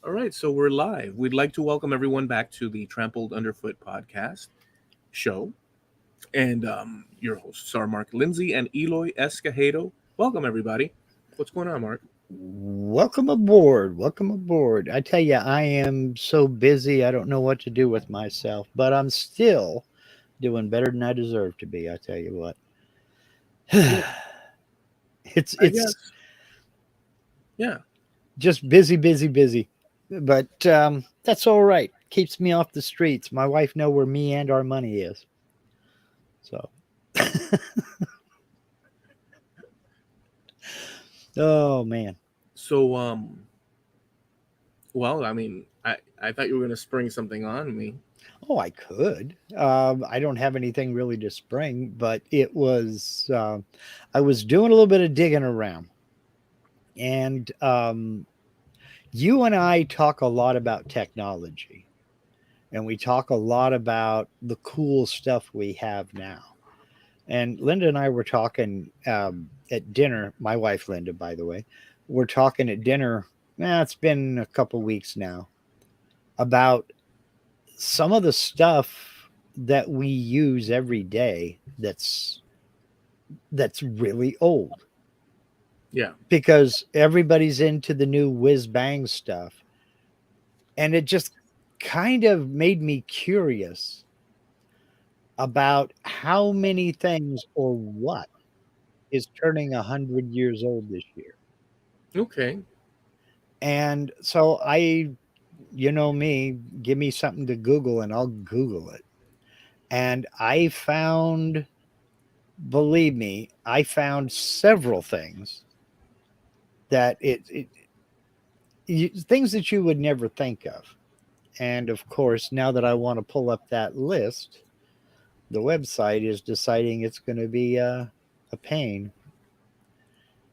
All right, so we're live. We'd like to welcome everyone back to the Trampled Underfoot Podcast show. And your hosts are Mark Lindsay and Eloy Escagedo. Welcome, everybody. What's going on, Mark? Welcome aboard. Welcome aboard. I tell you, I am so busy. I don't know what to do with myself, but I'm still doing better than I deserve to be. I tell you what. Yeah, I It's guess. Yeah. just busy. But that's all right. Keeps me off the streets. My wife know where me and our money is. So oh man. So, well, I thought you were going to spring something on me. Oh, I could. I don't have anything really to spring, but it was I was doing a little bit of digging around, and you and I talk a lot about technology, and we talk a lot about the cool stuff we have now. And Linda and I were talking at dinner. My wife, Linda, by the way, we're talking at dinner. It's been a couple weeks now about some of the stuff that we use every day that's really old Yeah. because everybody's into the new whiz bang stuff, and it just kind of made me curious about how many things or what is turning 100 years old this year. Okay. And so you know me, give me something to Google and I'll Google it. And I found, believe me, I found several things that things that you would never think of. And of course, now that I want to pull up that list, the website is deciding it's going to be a pain.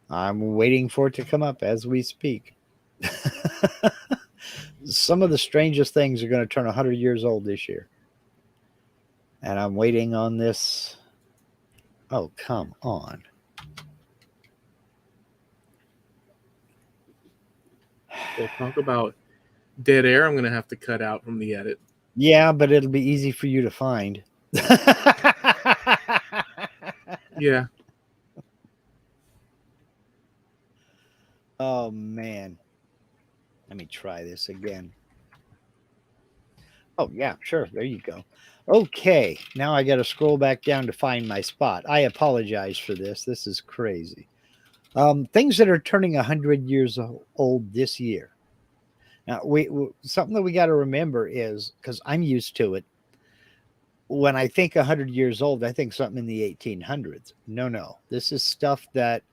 I'm waiting for it to come up as we speak. Some of the strangest things are going to turn 100 years old this year. And I'm waiting on this. Oh, come on. We'll talk about dead air. I'm going to have to cut out from the edit. Yeah, but it'll be easy for you to find. Yeah. Oh, man. Let me try this again. Oh, yeah, sure. There you go. Okay. Now I got to scroll back down to find my spot. I apologize for this. This is crazy. Things that are turning 100 years old this year. Now, something that we got to remember is, because I'm used to it, when I think 100 years old, I think something in the 1800s. No. This is stuff that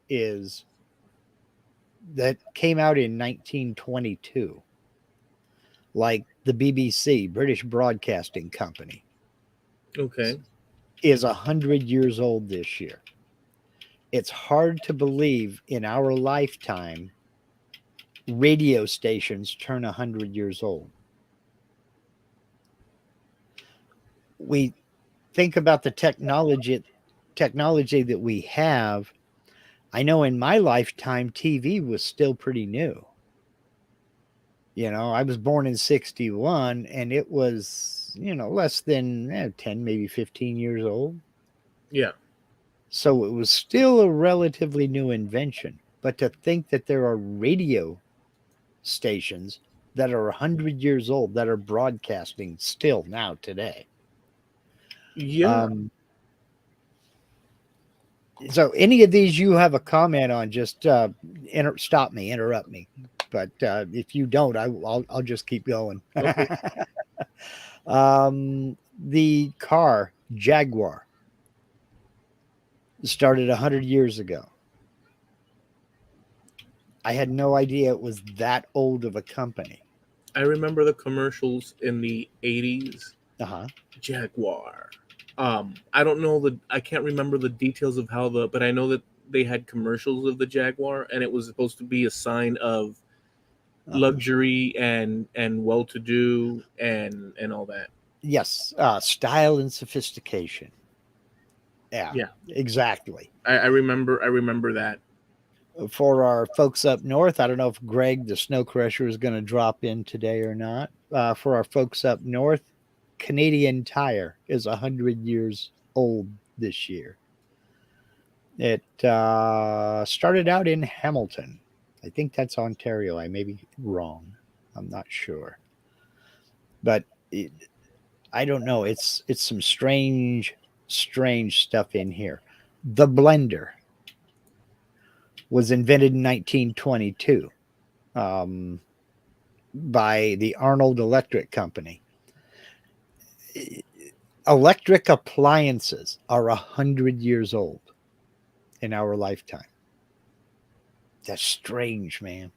came out in 1922, like the BBC, British Broadcasting Company. Okay. Is 100 years old this year. It's hard to believe in our lifetime radio stations turn 100 years old. We think about the technology that we have. I know in my lifetime, TV was still pretty new. You know, I was born in 61 and it was, less than 10, maybe 15 years old. Yeah. So it was still a relatively new invention. But to think that there are radio stations that are 100 years old that are broadcasting still now today. Yeah. So any of these you have a comment on, just stop me, interrupt me. But if you don't, I'll just keep going. Okay. The car Jaguar started 100 years ago. I had no idea it was that old of a company. I remember the commercials in the 80s. Uh-huh. Jaguar. I don't know I can't remember the details of but I know that they had commercials of the Jaguar, and it was supposed to be a sign of luxury and well-to-do and all that. Yes, style and sophistication. Yeah, exactly. I remember that. For our folks up north, I don't know if Greg, the snow crusher, is going to drop in today or not. For our folks up north, Canadian Tire is 100 years old this year. It started out in Hamilton. I think that's Ontario. I may be wrong. I'm not sure. But I don't know. It's some strange stuff in here. The blender was invented in 1922 by the Arnold Electric Company. Electric appliances are 100 years old in our lifetime. That's strange, man.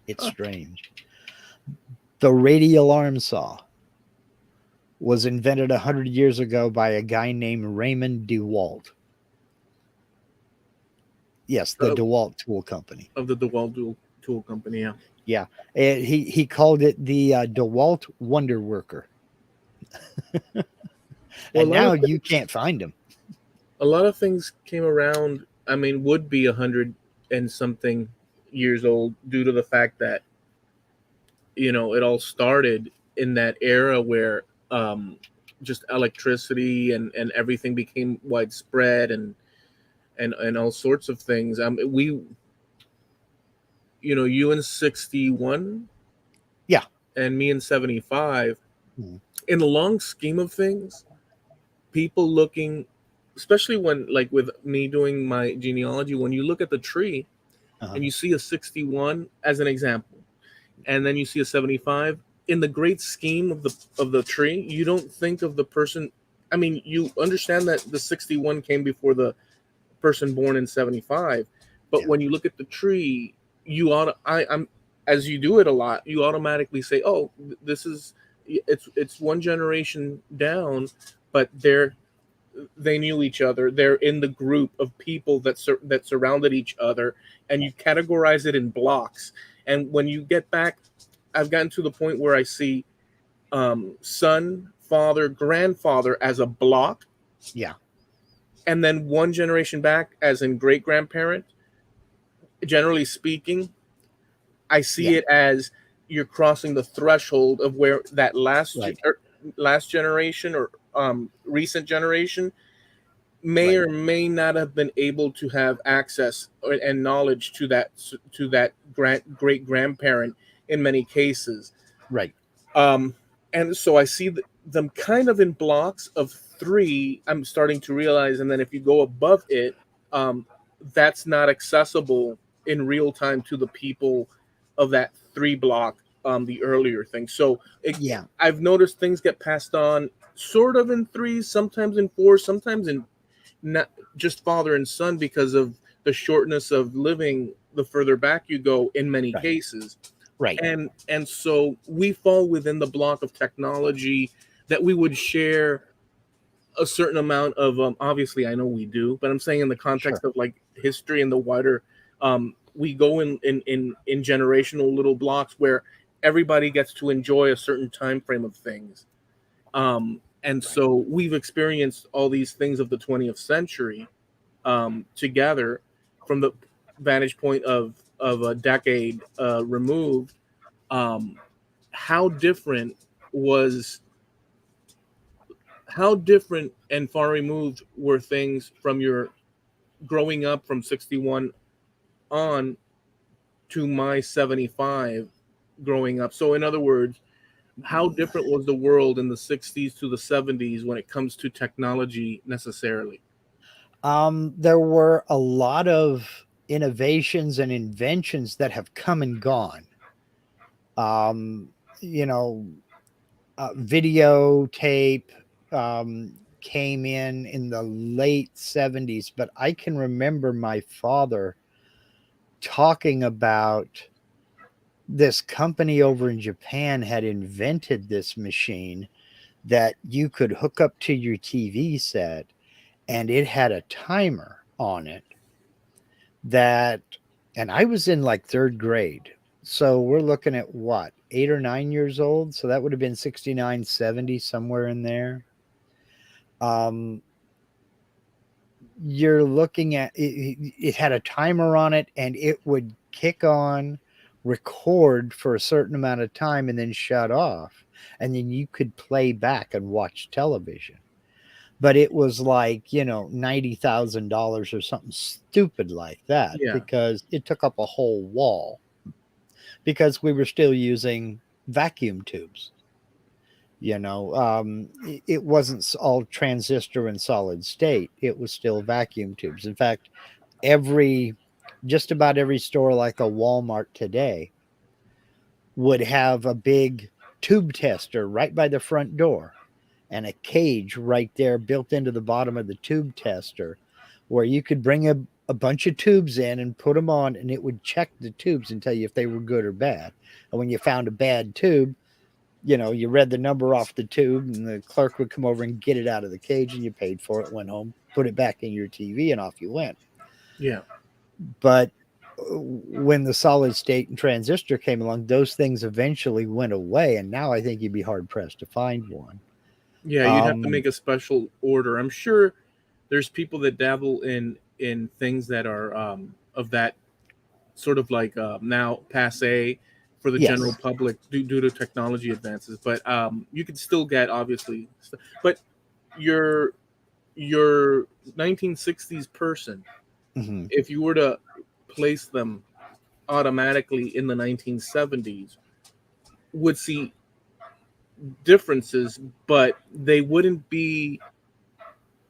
It's strange. The radial arm saw was invented 100 years ago by a guy named Raymond Dewalt. Yes, the Dewalt Tool Company. Of the Dewalt Tool Company, yeah. Yeah. He called it the Dewalt Wonder Worker. And now you can't find them. A lot of things came around, I mean, would be 100 and something years old due to the fact that, you know, it all started in that era where just electricity and everything became widespread and all sorts of things. We, you know, you in 61, yeah, and me in 75. In the long scheme of things, people looking, especially when, like with me doing my genealogy, when you look at the tree and you see a 61 as an example, and then you see a 75, in the great scheme of the tree, you don't think of the person. I mean, you understand that the 61 came before the person born in 75, but when you look at the tree, you I'm as you do it a lot, you automatically say, oh, this is it's one generation down, but they knew each other. They're in the group of people that surrounded each other, and you categorize it in blocks. And when you get back, I've gotten to the point where I see son, father, grandfather as a block. Yeah. And then one generation back as in great grandparent. Generally speaking, I see it as you're crossing the threshold of where that last generation or recent generation may or may not have been able to have access and knowledge to that great grandparent in many cases. Right. And so I see them kind of in blocks of 3. I'm starting to realize, and then if you go above it, that's not accessible in real time to the people of that 3 block, the earlier thing. So I've noticed things get passed on sort of in 3s, sometimes in 4s, sometimes in not just father and son because of the shortness of living the further back you go in many cases. Right. And so we fall within the block of technology that we would share a certain amount of, obviously I know we do, but I'm saying in the context of like history and the wider, we go in generational little blocks where everybody gets to enjoy a certain time frame of things. And so we've experienced all these things of the 20th century together from the vantage point of a decade removed. How different and far removed were things from your growing up from 61 on to my 75 growing up. So in other words, how different was the world in the 60s to the 70s when it comes to technology necessarily? There were a lot of innovations and inventions that have come and gone. You know, videotape came in the late 70s, but I can remember my father talking about this company over in Japan had invented this machine that you could hook up to your TV set, and it had a timer on it that, and I was in like 3rd grade. So we're looking at what, 8 or 9 years old? So that would have been 69, 70, somewhere in there. you're looking at it had a timer on it, and it would kick on, record for a certain amount of time, and then shut off, and then you could play back and watch television. But it was like, $90,000 or something stupid like that, Yeah. because it took up a whole wall, because we were still using vacuum tubes. It wasn't all transistor and solid state. It was still vacuum tubes. In fact, just about every store like a Walmart today would have a big tube tester right by the front door, and a cage right there built into the bottom of the tube tester, where you could bring a bunch of tubes in and put them on, and it would check the tubes and tell you if they were good or bad. And when you found a bad tube, you read the number off the tube, and the clerk would come over and get it out of the cage, and you paid for it, went home, put it back in your TV, and off you went. Yeah. But when the solid state and transistor came along, those things eventually went away, and now I think you'd be hard pressed to find one. Yeah, you'd have to make a special order. I'm sure there's people that dabble in things that are of that sort of like now passe for the general public due to technology advances. But you could still get, obviously. But your 1960s person, if you were to place them automatically in the 1970s, would see differences, but they wouldn't be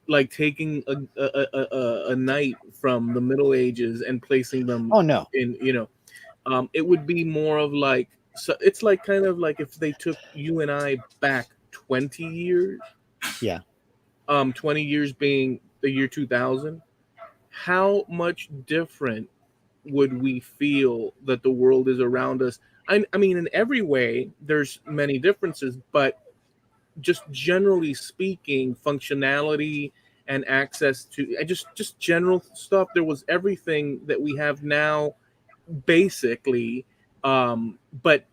like taking a knight from the Middle Ages and placing them in, it would be more of like, so it's like kind of like if they took you and I back 20 years. Yeah. 20 years being the year 2000. How much different would we feel that the world is around us? I mean, in every way, there's many differences, but just generally speaking, functionality and access to just general stuff. There was everything that we have now, basically, but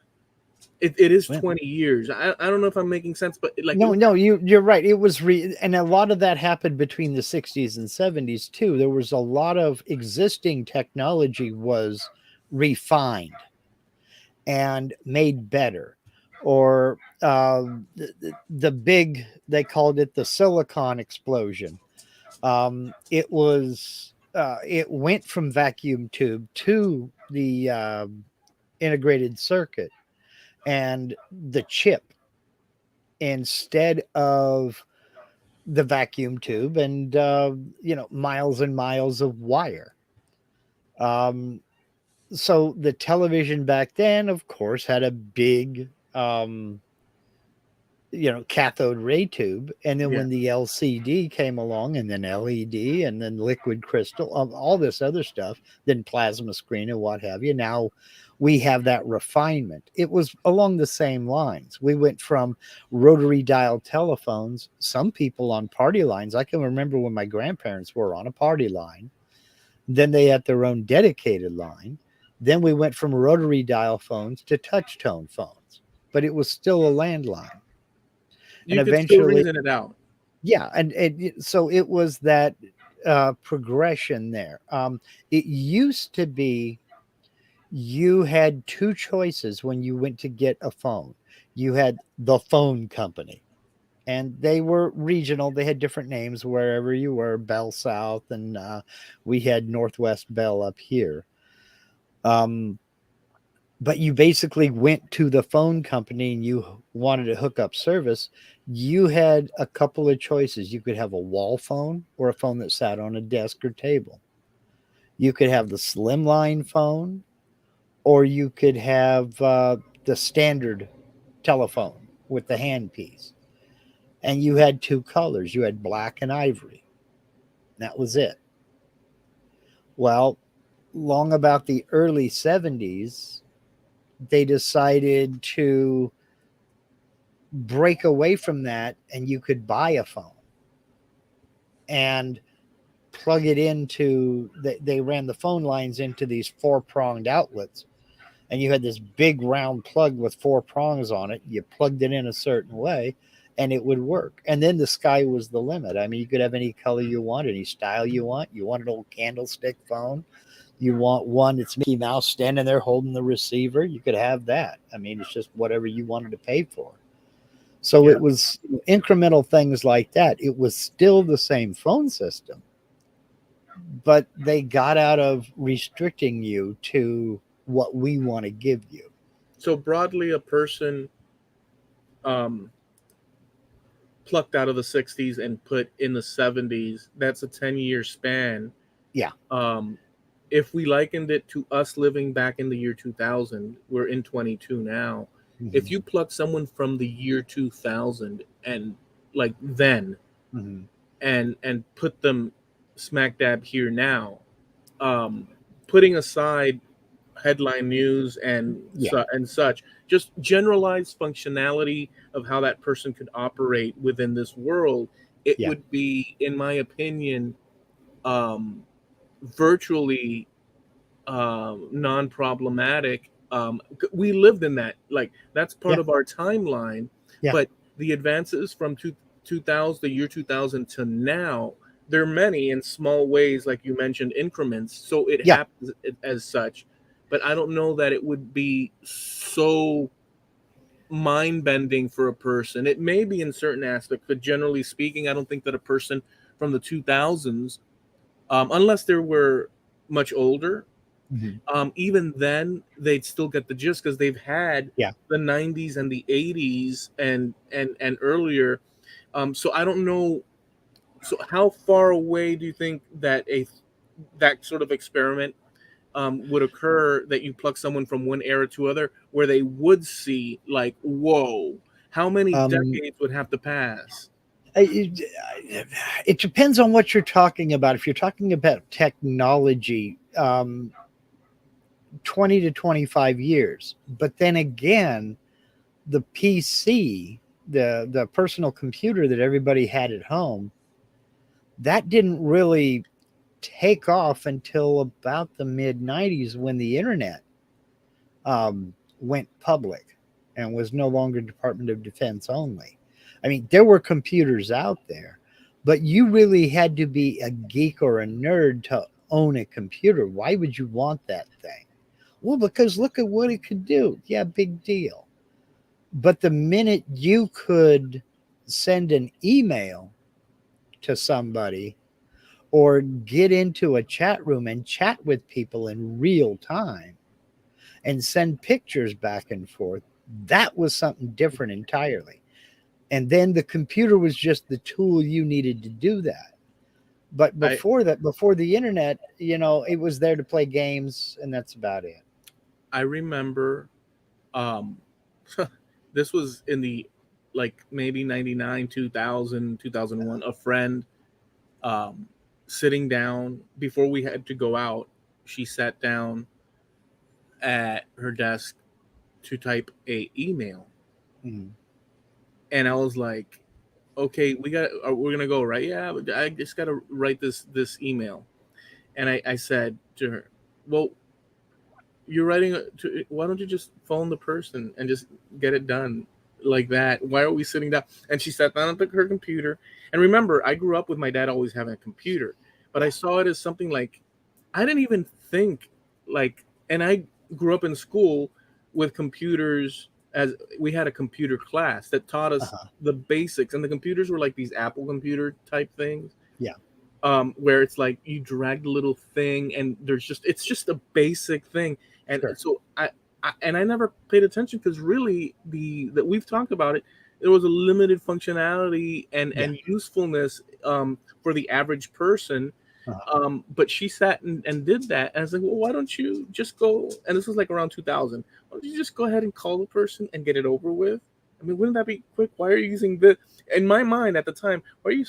it is 20 years. I don't know if I'm making sense, but like no, you're right. It was and a lot of that happened between the 60s and 70s too. There was a lot of existing technology was refined and made better, or the big, they called it the silicon explosion. It went from vacuum tube to the integrated circuit and the chip instead of the vacuum tube, and miles and miles of wire. So the television back then, of course, had a big cathode ray tube, and then when the LCD came along, and then LED, and then liquid crystal, all this other stuff, then plasma screen and what have you, now we have that refinement. It was along the same lines. We went from rotary dial telephones, some people on party lines. I can remember when my grandparents were on a party line, then they had their own dedicated line. Then we went from rotary dial phones to touch tone phones, but it was still a landline. You could still reason it out. Yeah, and so it was that progression there. It used to be you had two choices when you went to get a phone. You had the phone company, and they were regional. They had different names wherever you were, Bell South, and we had Northwest Bell up here. But you basically went to the phone company and you wanted to hook up service. You had a couple of choices. You could have a wall phone or a phone that sat on a desk or table. You could have the slimline phone, or you could have the standard telephone with the handpiece. And you had two colors. You had black and ivory. That was it. Well, long about the early 70s, they decided to break away from that, and you could buy a phone and plug it into, they ran the phone lines into these four-pronged outlets, and you had this big round plug with four prongs on it. You plugged it in a certain way, and it would work. And then the sky was the limit. I mean, you could have any color you want, any style you want. You want an old candlestick phone, you want one that's Mickey Mouse standing there holding the receiver, you could have that. I mean, it's just whatever you wanted to pay for. So Yeah. it was incremental things like that. It was still the same phone system, but they got out of restricting you to what we want to give you. So broadly, a person um, plucked out of the 60s and put in the 70s, that's a 10-year span. Yeah. Um, if we likened it to us living back in the year 2000, we're in 22 now. Mm-hmm. If you pluck someone from the year 2000 and like then Mm-hmm. and put them smack dab here now, putting aside headline news and such, just generalized functionality of how that person could operate within this world, it would be, in my opinion, virtually non-problematic. We lived in that, like that's part of our timeline. But the advances from 2000, the year 2000 to now, there are many in small ways, like you mentioned, increments. So it happens as such. But I don't know that it would be so mind-bending for a person. It may be in certain aspects, but generally speaking, I don't think that a person from the 2000s, unless they were much older, even then they'd still get the gist because they've had the 90s and the 80s and earlier. So I don't know. So how far away do you think that that sort of experiment would occur, that you pluck someone from one era to other, where they would see like, whoa, how many decades would have to pass? It depends on what you're talking about. If you're talking about technology, 20 to 25 years. But then again, the PC, the personal computer that everybody had at home, that didn't really take off until about the mid 90s, when the internet went public and was no longer Department of Defense only. I mean, there were computers out there, but you really had to be a geek or a nerd to own a computer. Why would you want that thing? Well, because look at what it could do. Yeah, big deal. But the minute you could send an email to somebody or get into a chat room and chat with people in real time and send pictures back and forth, that was something different entirely. And then the computer was just the tool you needed to do that. But before before the internet, it was there to play games, and that's about it. I remember this was in the like maybe 99, 2000, 2001, a friend sitting down before we had to go out. She sat down at her desk to type a email. Mm-hmm. And I was like, okay, we're gonna go, right? Yeah, I just gotta write this email. And I said to her, well, you're writing why don't you just phone the person and just get it done like that? Why are we sitting down? And she sat down at her computer. And remember, I grew up with my dad always having a computer, but I saw it as something like, I didn't even think like, and I grew up in school with computers, as we had a computer class that taught us the basics, and the computers were like these Apple computer type things. Yeah. Where it's like you drag the little thing and it's just a basic thing. And so I never paid attention, because really that we've talked about it, there was a limited functionality and usefulness for the average person. But she sat and did that, and I was like, well, why don't you just go, and this was like around 2000, why don't you just go ahead and call the person and get it over with? I mean, wouldn't that be quick? Why are you using this? In my mind at the time, why are you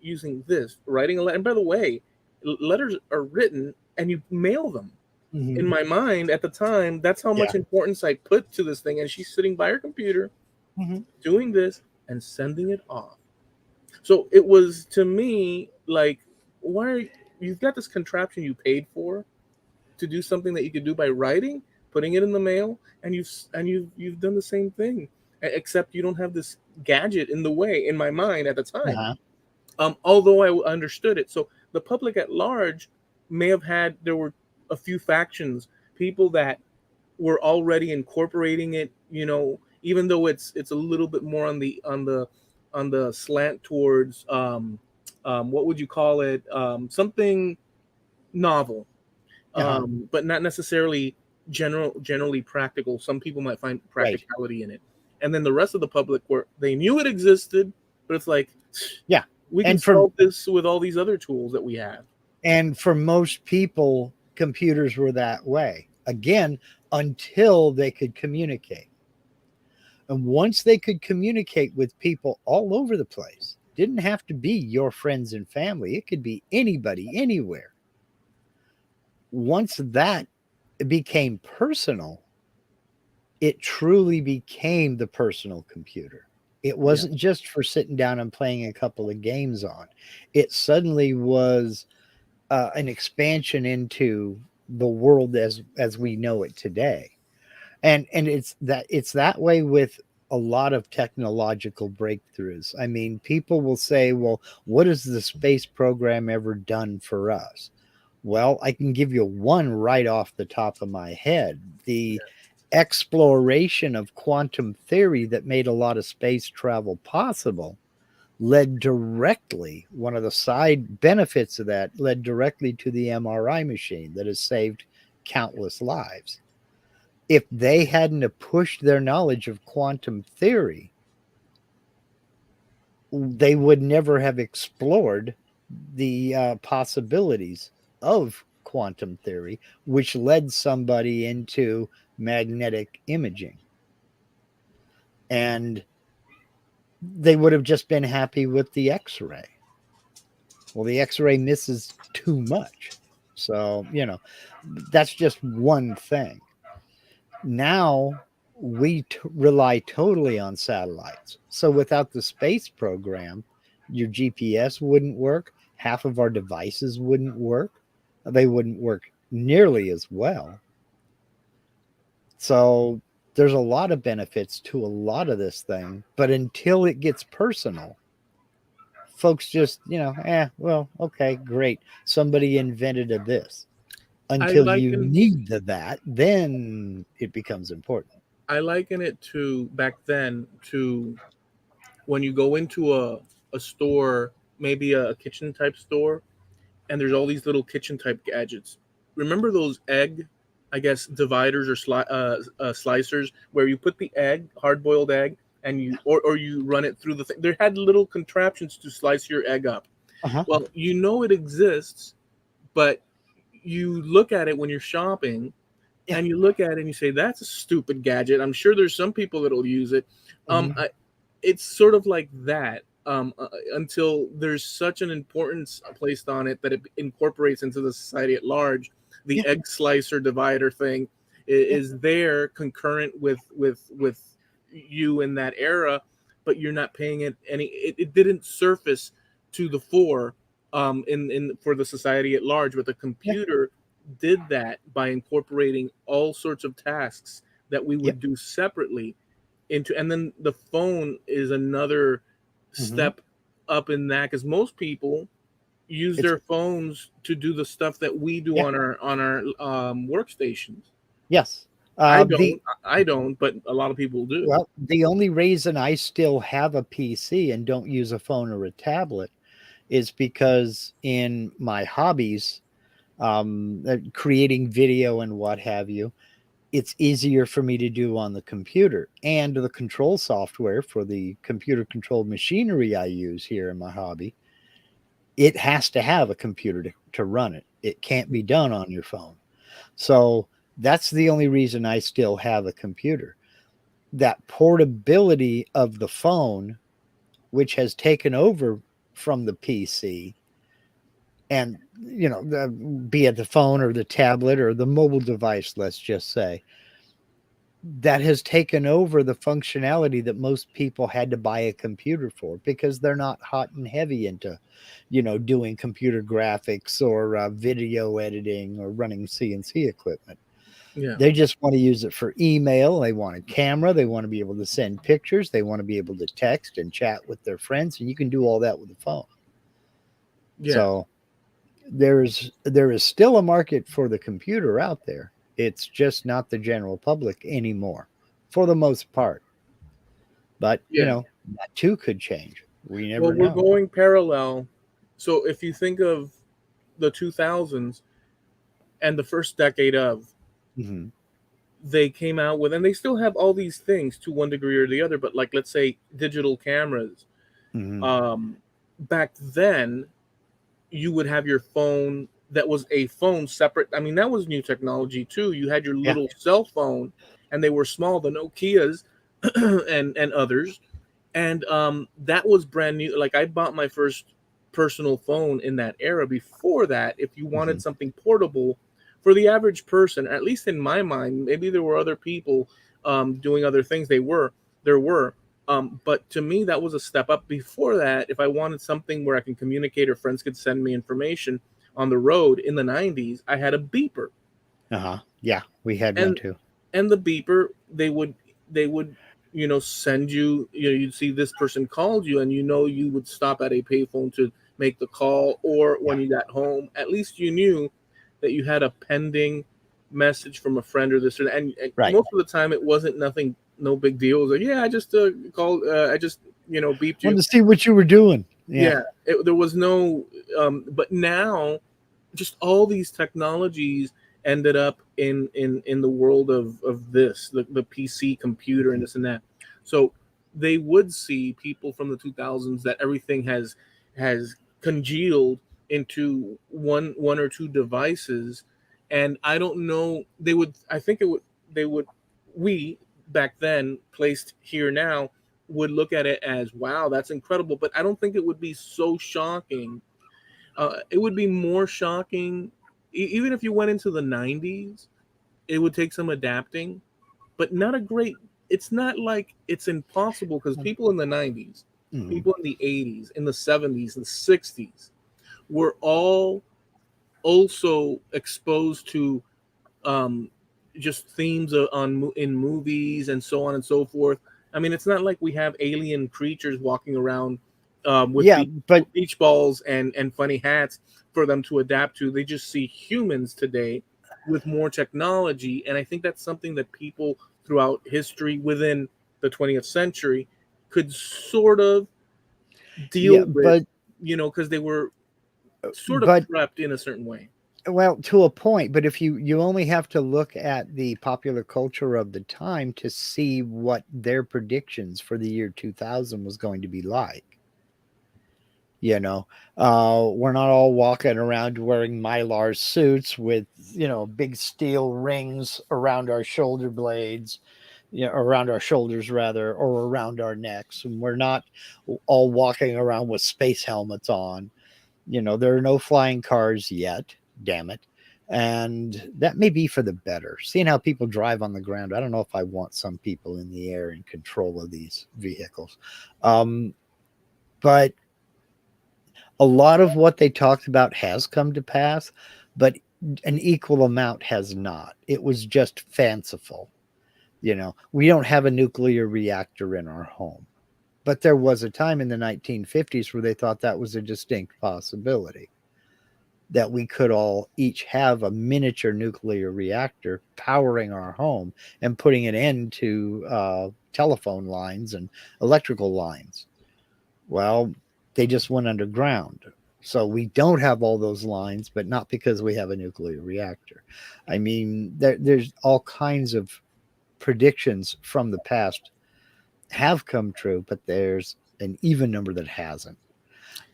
using this, writing a letter? And by the way, letters are written and you mail them. Mm-hmm. In my mind at the time, that's how much importance I put to this thing. And she's sitting by her computer doing this and sending it off. So it was, to me, like, you've got this contraption you paid for to do something that you could do by writing, putting it in the mail, and you've done the same thing, except you don't have gadget in the way in my mind at the time. Uh-huh. Although I understood it. So the public at large may have had, there were a few factions, people that were already incorporating it, even though it's a little bit more on the slant towards, what would you call it, something novel, Uh-huh. but not necessarily generally practical. Some people might find Right. practicality in it, and then the rest of the public were, they knew it existed, but it's like, Yeah. we can And for solve this with all these other tools that we have. and for most people, computers were that way. Again, until they could communicate. And once they could communicate with people all over the place, didn't have to be your friends and family. It could be anybody, anywhere. Once that became personal, it truly became the personal computer. It Yeah. wasn't just for sitting down and playing a couple of games on. It suddenly was an expansion into the world as we know it today. And it's that way with a lot of technological breakthroughs. I mean, people will say, well, what has the space program ever done for us? Well, I can give you one right off the top of my head. The exploration of quantum theory that made a lot of space travel possible led directly, one of the side benefits of that led directly to the MRI machine that has saved countless lives. If they hadn't have pushed their knowledge of quantum theory, they would never have explored the possibilities of quantum theory, which led somebody into magnetic imaging. And they would have just been happy with the X-ray. Well, the X-ray misses too much. So, that's just one thing. Now we rely totally on satellites. So without the space program, your GPS wouldn't work. Half of our devices wouldn't work. They wouldn't work nearly as well. So there's a lot of benefits to a lot of this thing. But until it gets personal, folks just, well, okay, great. Somebody invented this. I Until you liken need that, then it becomes important. I liken it to back then, to when you go into a store, maybe a kitchen type store, and there's all these little kitchen type gadgets. Remember those egg, I guess, dividers or slicers, where you put the egg, hard boiled egg, and or you run it through the thing. There had little contraptions to slice your egg up. Uh-huh. Well, it exists, but you look at it when you're shopping, Yeah. and you look at it and you say, that's a stupid gadget. I'm sure there's some people that'll use it. Mhm. It's sort of like that, until there's such an importance placed on it that it incorporates into the society at large. The Yeah. egg slicer divider thing is there concurrent with you in that era, but you're not paying it any. It didn't surface to the fore, in for the society at large. But the Yeah. computer did that by incorporating all sorts of tasks that we Yep. would do separately into. And then the phone is another Mhm. step up in that, because most people use It's their phones to do the stuff that we do Yeah. on our workstations. Yes. I The don't, I don't, but a lot of people do. Well, the only reason I still have a PC and don't use a phone or a tablet is because in my hobbies, creating video and what have you, it's easier for me to do on the computer. And the control software for the computer controlled machinery I use here in my hobby, it has to have a computer to run it. It can't be done on your phone. So that's the only reason I still have a computer. That portability of the phone, which has taken over from the PC, and be it the phone or the tablet or the mobile device, let's just say, that has taken over the functionality that most people had to buy a computer for, because they're not hot and heavy into doing computer graphics or video editing or running CNC equipment. Yeah. They just want to use it for email. They want a camera. They want to be able to send pictures. They want to be able to text and chat with their friends. And you can do all that with a phone. Yeah. So there is still a market for the computer out there. It's just not the general public anymore, for the most part. But Yeah. that too could change. We Well, never we're know. going parallel. So if you think of the 2000s and the first decade of, Hmm. they came out with, and they still have all these things to one degree or the other, but like, let's say digital cameras. Hmm. Um, Back then, you would have your phone that was a phone separate. I mean, that was new technology too. You had your Yeah. little cell phone, and they were small, the Nokias and others. And that was brand new. Like, I bought my first personal phone in that era. Before that, if you Hmm. wanted something portable for the average person, at least in my mind, maybe there were other people doing other things. There were. But to me, that was a step up. Before that, if I wanted something where I can communicate or friends could send me information on the road in the 90s, I had a beeper. Uh-huh. Yeah, we had one And too. the beeper, they would send you, you'd see this person called you, and you would stop at a payphone to make the call, or Yeah. when you got home, at least you knew that you had a pending message from a friend or this or that. And Right. most of the time it wasn't nothing, no big deal. It was like, yeah, I just called, I just beeped Wanted you. to see what you were doing. Yeah. Yeah, there was no but now, just all these technologies ended up in the world of the PC computer and this and that. So they would see people from the 2000s that everything has congealed into one or two devices. And I don't know, I think it would they would we back then, placed here now, would look at it as, wow, that's incredible. But I don't think it would be so shocking. It would be more shocking, even if you went into the 90s. It would take some adapting, but not a great. It's not like it's impossible, because people in the 90s, Mhm. people in the 80s, in the 70s, the 60s were all also exposed to um, just themes in movies and so on and so forth. I mean, it's not like we have alien creatures walking around with Yeah, but beach balls and funny hats for them to adapt to. They just see humans today with more technology, and I think that's something that people throughout history within the 20th century could sort of yeah, deal with, because they were sort of but prepped in a certain way. well, to a point, but if you only have to look at the popular culture of the time to see what their predictions for the year 2000 was going to be like. You know, we're not all walking around wearing Mylar suits with, big steel rings around our shoulder blades, around our shoulders rather, or around our necks. And we're not all walking around with space helmets on. There are no flying cars yet, damn it. And that may be for the better. Seeing how people drive on the ground, I don't know if I want some people in the air in control of these vehicles. But a lot of what they talked about has come to pass, but an equal amount has not. It was just fanciful. We don't have a nuclear reactor in our home, but there was a time in the 1950s where they thought that was a distinct possibility, that we could all each have a miniature nuclear reactor powering our home and putting an end to telephone lines and electrical lines. Well, they just went underground. So we don't have all those lines, but not because we have a nuclear reactor. I mean, there's all kinds of predictions from the past have come true, but there's an even number that hasn't.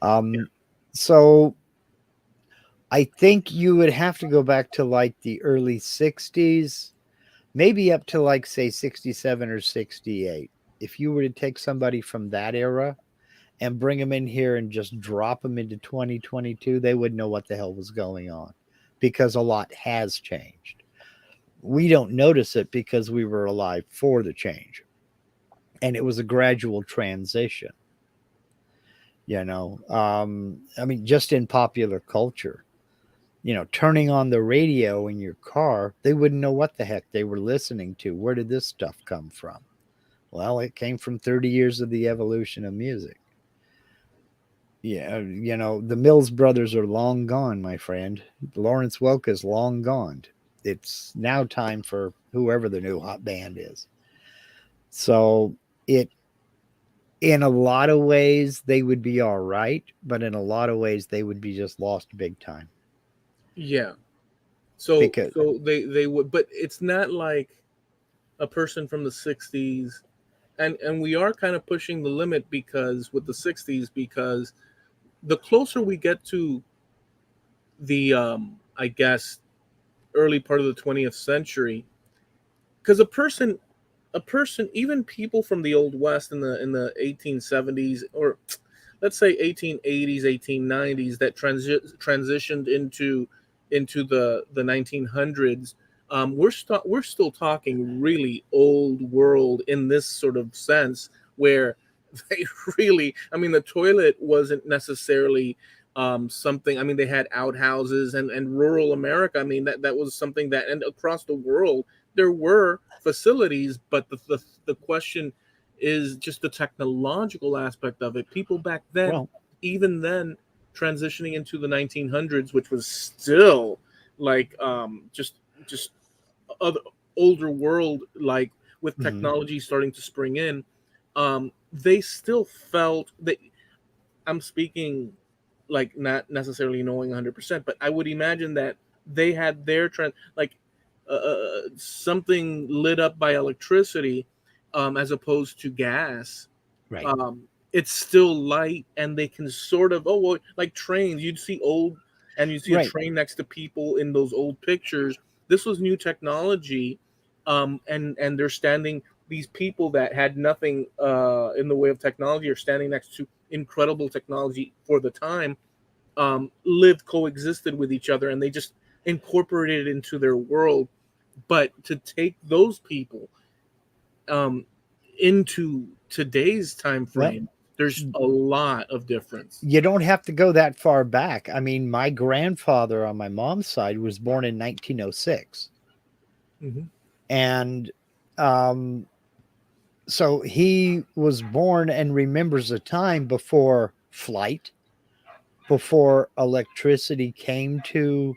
Um, so I think you would have to go back to like the early 60s, maybe up to like, say, 67 or 68. If you were to take somebody from that era and bring them in here and just drop them into 2022, they wouldn't know what the hell was going on, because a lot has changed. We don't notice it because we were alive for the change. And it was a gradual transition, I mean, just in popular culture, turning on the radio in your car, they wouldn't know what the heck they were listening to. Where did this stuff come from? Well, it came from 30 years of the evolution of music. Yeah, the Mills Brothers are long gone, my friend. Lawrence Welk is long gone. It's now time for whoever the new hot band is. So it, in a lot of ways, they would be all right, but in a lot of ways, they would be just lost big time. Yeah. So Because they would, but it's not like a person from the 60s, and we are kind of pushing the limit because with the 60s, because the closer we get to the I guess early part of the 20th century, because a person, even people from the old west in the 1870s, or let's say 1880s, 1890s, that transitioned into the 1900s, we're still talking really old world in this sort of sense, where they really, I mean, the toilet wasn't necessarily something. I mean, they had outhouses, and rural America, I mean, that was something that, and across the world there were facilities, but the question is just the technological aspect of it. People back then, well, even then, transitioning into the 1900s, which was still like just other older world, like with mhm, technology starting to spring in, they still felt that, I'm speaking like not necessarily knowing 100%, but I would imagine that they had their trend, like something lit up by electricity, as opposed to gas. right, um, it's still light, and they can sort of, oh well, like trains, you'd see old, and you see a right. train next to people in those old pictures. This was new technology, and they're standing, these people that had nothing in the way of technology are standing next to incredible technology for the time, lived, coexisted with each other, and they just incorporated it into their world. But to take those people um, into today's time Well, frame, there's a lot of difference. you don't have to go that far back. I mean, my grandfather on my mom's side was born in 1906. Hmm. And um, so he was born and remembers a time before flight, before electricity came to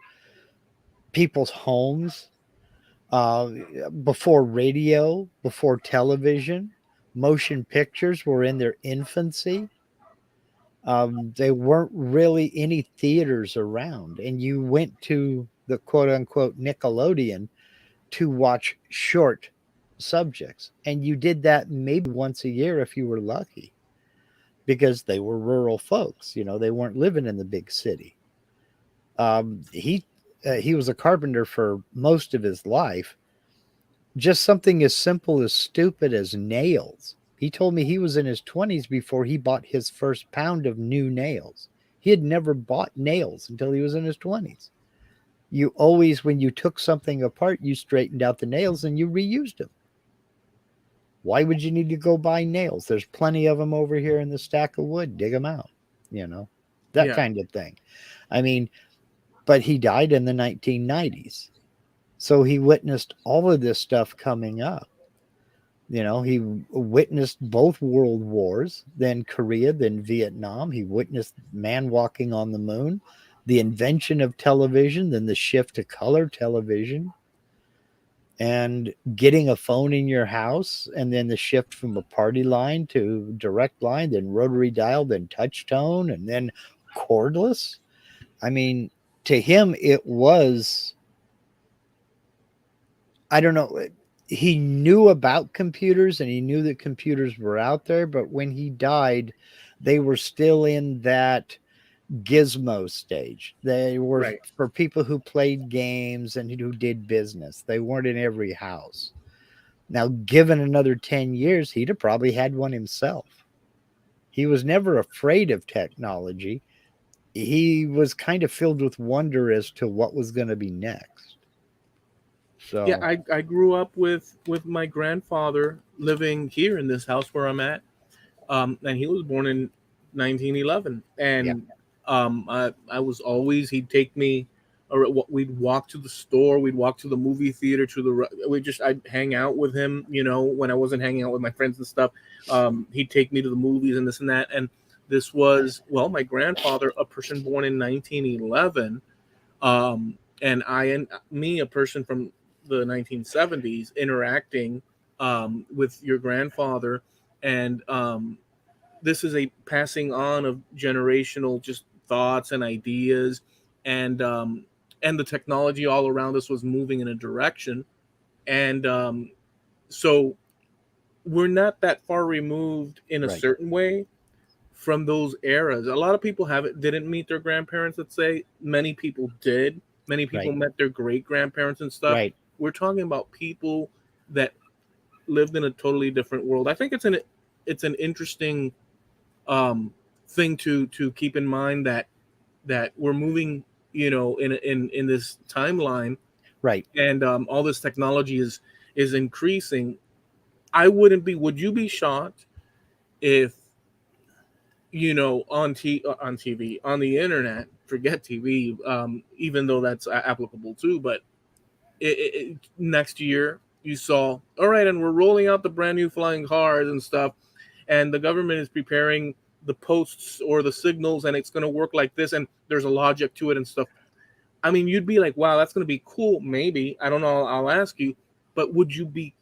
people's homes, uh, before radio, before television. Motion pictures were in their infancy. There weren't really any theaters around, and you went to the quote unquote Nickelodeon to watch short subjects. And you did that maybe once a year if you were lucky, because they were rural folks. They weren't living in the big city. He was a carpenter for most of his life. Just something as simple as stupid as nails. He told me he was in his 20s before he bought his first pound of new nails. He had never bought nails until he was in his 20s. You always, when you took something apart, you straightened out the nails and you reused them. Why would you need to go buy nails? There's plenty of them over here in the stack of wood. Dig them out, you know, that Yeah, kind of thing. I mean, but he died in the 1990s. So he witnessed all of this stuff coming up. He witnessed both world wars, then Korea, then Vietnam. He witnessed man walking on the moon, the invention of television, then the shift to color television, and getting a phone in your house, and then the shift from a party line to direct line, then rotary dial, then touch tone, and then cordless. I mean, to him, it was, I don't know. He knew about computers and he knew that computers were out there, but when he died, they were still in that gizmo stage. They were right. for people who played games and who did business. They weren't in every house. Now, given another 10 years, he'd have probably had one himself. He was never afraid of technology. He was kind of filled with wonder as to what was going to be next. Yeah, So, I grew up with my grandfather living here in this house where I'm at, and he was born in 1911, yeah. and I was always, he'd take me or we'd walk to the store, we'd walk to the movie theater, I'd hang out with him, when I wasn't hanging out with my friends and stuff. He'd take me to the movies and this and that. And this was, well, my grandfather, a person born in 1911, and me, a person from the 1970s, interacting with your grandfather. And this is a passing on of generational just thoughts and ideas, and the technology all around us was moving in a direction. And so we're not that far removed in a Right. certain way from those eras. A lot of people didn't meet their grandparents, let's say. Many people did. Many people Right. met their great grandparents and stuff. Right. We're talking about people that lived in a totally different world. I think it's an interesting thing to keep in mind, that we're moving, in this timeline, Right. and all this technology is increasing. Would you be shocked if, on TV, on the internet, forget TV, even though that's applicable too, but next year you saw, all right, and we're rolling out the brand new flying cars and stuff, and the government is preparing the posts or the signals, and it's going to work like this, and there's a logic to it and stuff. I mean, you'd be like, wow, that's going to be cool. Maybe. I don't know. I'll ask you. But would you be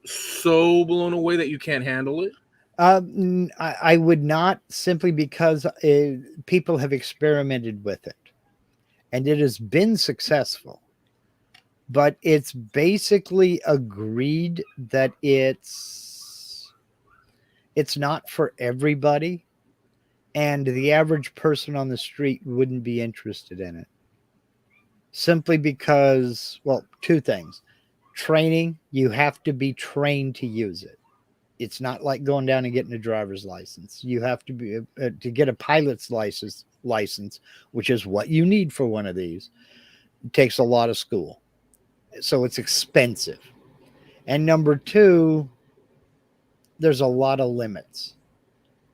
so blown away that you can't handle it? I would not, simply because people have experimented with it and it has been successful. But it's basically agreed that it's not for everybody, and the average person on the street wouldn't be interested in it. Simply because, well, two things. Training, you have to be trained to use it. It's not like going down and getting a driver's license. You have to be to get a pilot's license, which is what you need for one of these. It takes a lot of school. So it's expensive. And number two, there's a lot of limits.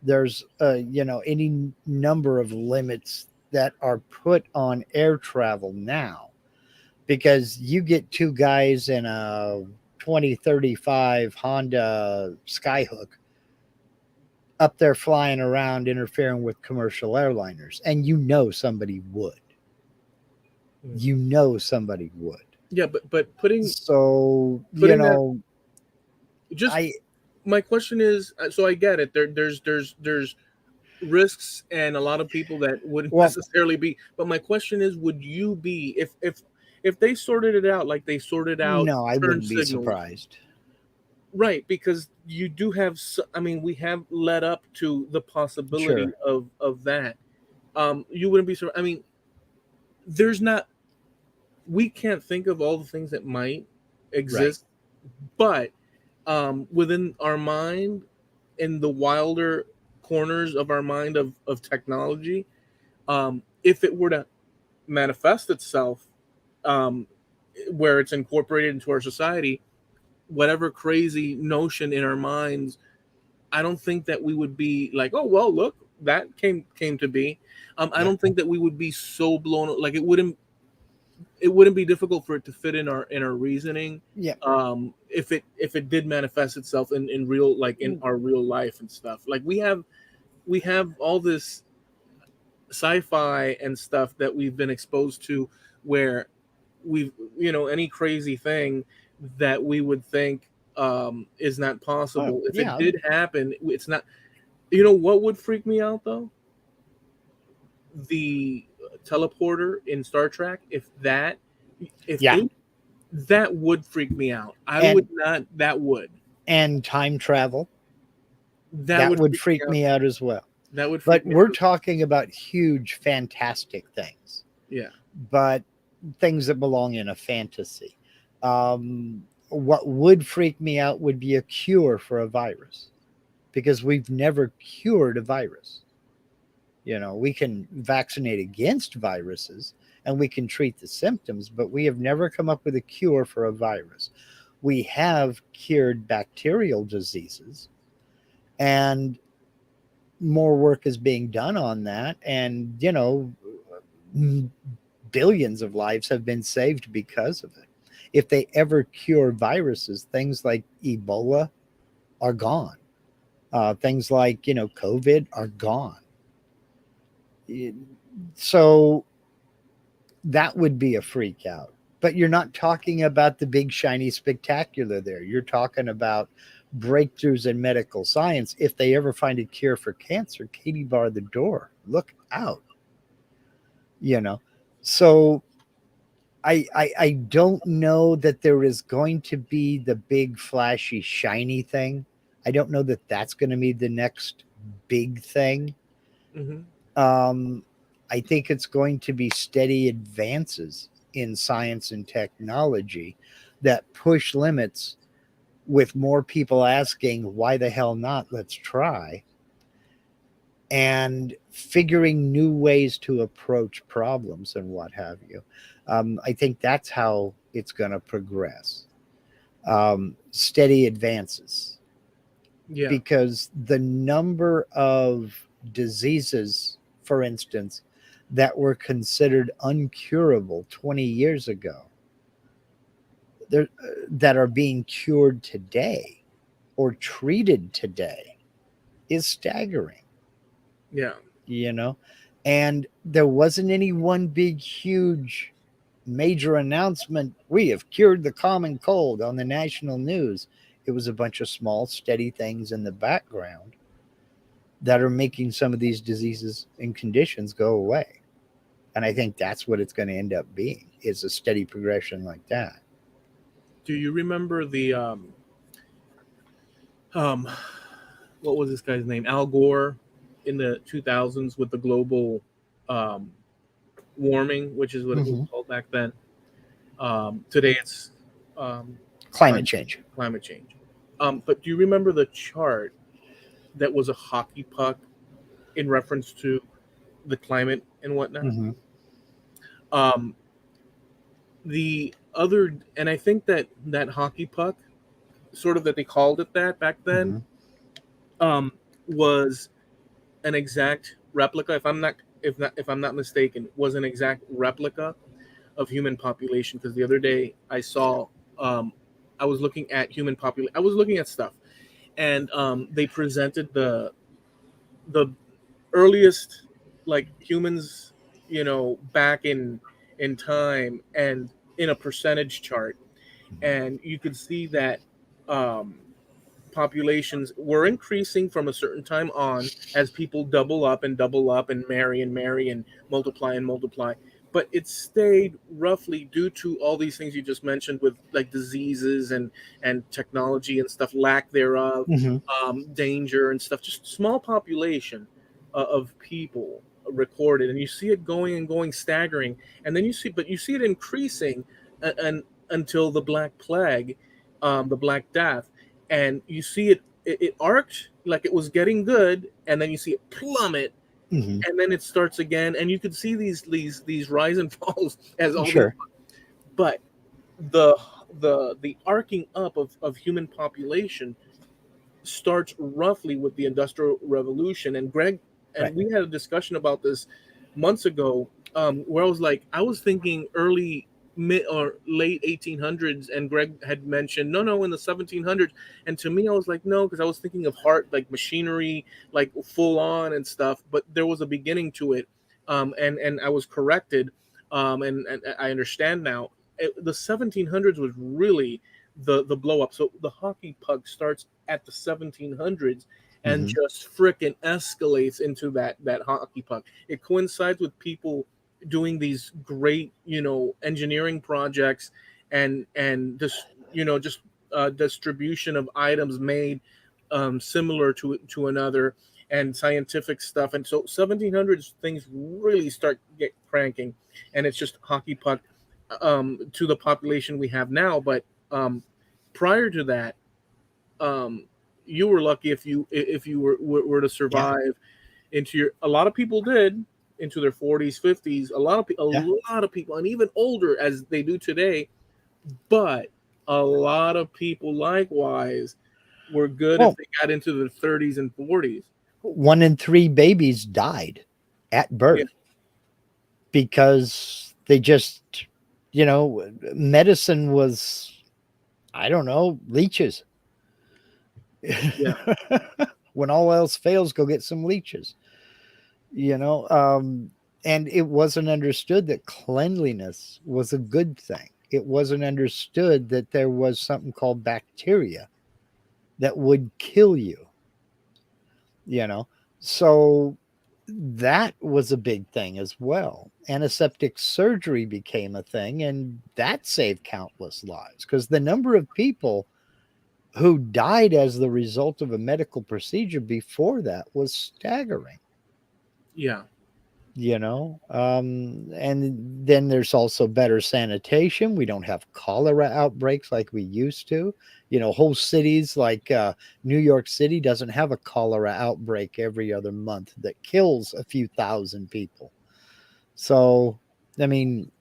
There's any number of limits that are put on air travel now, because you get two guys in a 2035 Honda Skyhook up there flying around interfering with commercial airliners, and somebody would. Yeah, but putting So just my question is, so I get it. There's risks and a lot of people that wouldn't necessarily be. But my question is, would you be, if they sorted it out like they sorted out? No, I wouldn't be signals, surprised. Right, because you do have. We have led up to the possibility of that. You wouldn't be surprised. I mean, there's not. We can't think of all the things that might exist, but within our mind, in the wilder corners of our mind of technology, if it were to manifest itself, where it's incorporated into our society, whatever crazy notion in our minds, I don't think that we would be like, oh well, look, that came to be. I don't think that we would be so blown, like it wouldn't be difficult for it to fit in our reasoning. Yeah. If it did manifest itself in real, like in our real life and stuff. Like we have all this sci-fi and stuff that we've been exposed to, where we've, any crazy thing that we would think is not possible. If it did happen, it's not. What would freak me out though? The teleporter in Star Trek. That would freak me out. That would. And time travel. That would freak me out as well. But we're talking about huge, fantastic things. Yeah. But things that belong in a fantasy. What would freak me out would be a cure for a virus, because we've never cured a virus. We can vaccinate against viruses and we can treat the symptoms, but we have never come up with a cure for a virus. We have cured bacterial diseases, and more work is being done on that. And, billions of lives have been saved because of it. If they ever cure viruses, things like Ebola are gone. Things like, COVID are gone. So that would be a freak out. But you're not talking about the big, shiny, spectacular there. You're talking about breakthroughs in medical science. If they ever find a cure for cancer, Katie bar the door. Look out. So I don't know that there is going to be the big, flashy, shiny thing. I don't know that that's going to be the next big thing. Mm-hmm. I think it's going to be steady advances in science and technology that push limits with more people asking, why the hell not? Let's try. And figuring new ways to approach problems and what have you. I think that's how it's going to progress. Steady advances. Yeah. Because the number of diseases, for instance, that were considered uncurable 20 years ago, that are being cured today or treated today is staggering. Yeah. And there wasn't any one big, huge, major announcement. We have cured the common cold on the national news. It was a bunch of small, steady things in the background that are making some of these diseases and conditions go away. And I think that's what it's going to end up being, is a steady progression like that. Do you remember the what was this guy's name? Al Gore in the 2000s with the global warming, which is what it was called back then. Today it's Climate change. Climate change. But do you remember the chart that was a hockey puck in reference to the climate and whatnot? The other, and I think that hockey puck, sort of that they called it that back then, was an exact replica. If I'm not mistaken, was an exact replica of human population. Because the other day I saw, I was looking at human population. I was looking at stuff, and they presented the earliest like humans, back in time, and in a percentage chart, and you could see that populations were increasing from a certain time on as people double up and marry and multiply, but it stayed roughly, due to all these things you just mentioned, with like diseases and technology and stuff, lack thereof, danger and stuff, just small population of people recorded, and you see it going and going, staggering, and then you see it increasing and until the Black Plague, the Black Death, and you see it arced like it was getting good, and then you see it plummet, and then it starts again, and you could see these rise and falls as all. Sure. But the arcing up of human population starts roughly with the Industrial Revolution, and Greg and we had a discussion about this months ago, where I was thinking early mid or late 1800s, and Greg had mentioned no in the 1700s, and to me I was like, no, because I was thinking of machinery, like full on and stuff, but there was a beginning to it, and I was corrected, and I understand now. The 1700s was really the blow up. So the hockey puck starts at the 1700s and just frickin' escalates into that hockey puck. It coincides with people doing these great, engineering projects, and this, just distribution of items made similar to another, and scientific stuff. And so 1700s things really start get cranking, and it's just hockey puck to the population we have now. But prior to that, you were lucky if you were to survive into a lot of people did, into their 40s, 50s, a lot of people, and even older as they do today. But a lot of people likewise were good if they got into their 30s and 40s. 1 in 3 babies died at birth because They just, medicine was, I don't know, leeches. Yeah. When all else fails, go get some leeches. You know, and it wasn't understood that cleanliness was a good thing. It wasn't understood that there was something called bacteria that would kill you, you know. So that was a big thing as well. Antiseptic surgery became a thing, and that saved countless lives because the number of people who died as the result of a medical procedure before that was staggering. Yeah. And then there's also better sanitation. We don't have cholera outbreaks like we used to. Whole cities like New York City doesn't have a cholera outbreak every other month that kills a few thousand people. So, I mean,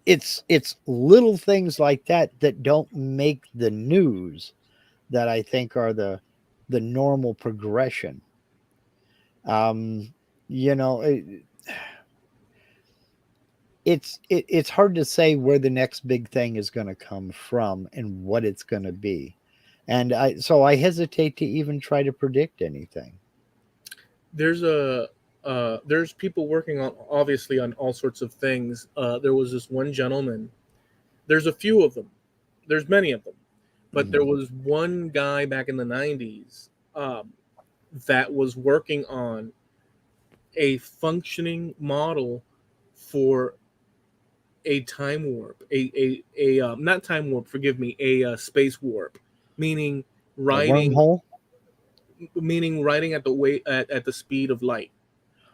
it's little things like that that don't make the news that I think are the normal progression. um you know it, it's hard to say where the next big thing is going to come from and what it's going to be, and I hesitate to even try to predict anything. There's people working on, obviously, on all sorts of things. There was this one gentleman. There's a few of them. There's many of them, but there Mhm. was one guy back in the '90s, that was working on a functioning model for a time warp, a not time warp, forgive me, a space warp, meaning A riding wormhole. riding at the at the speed of light,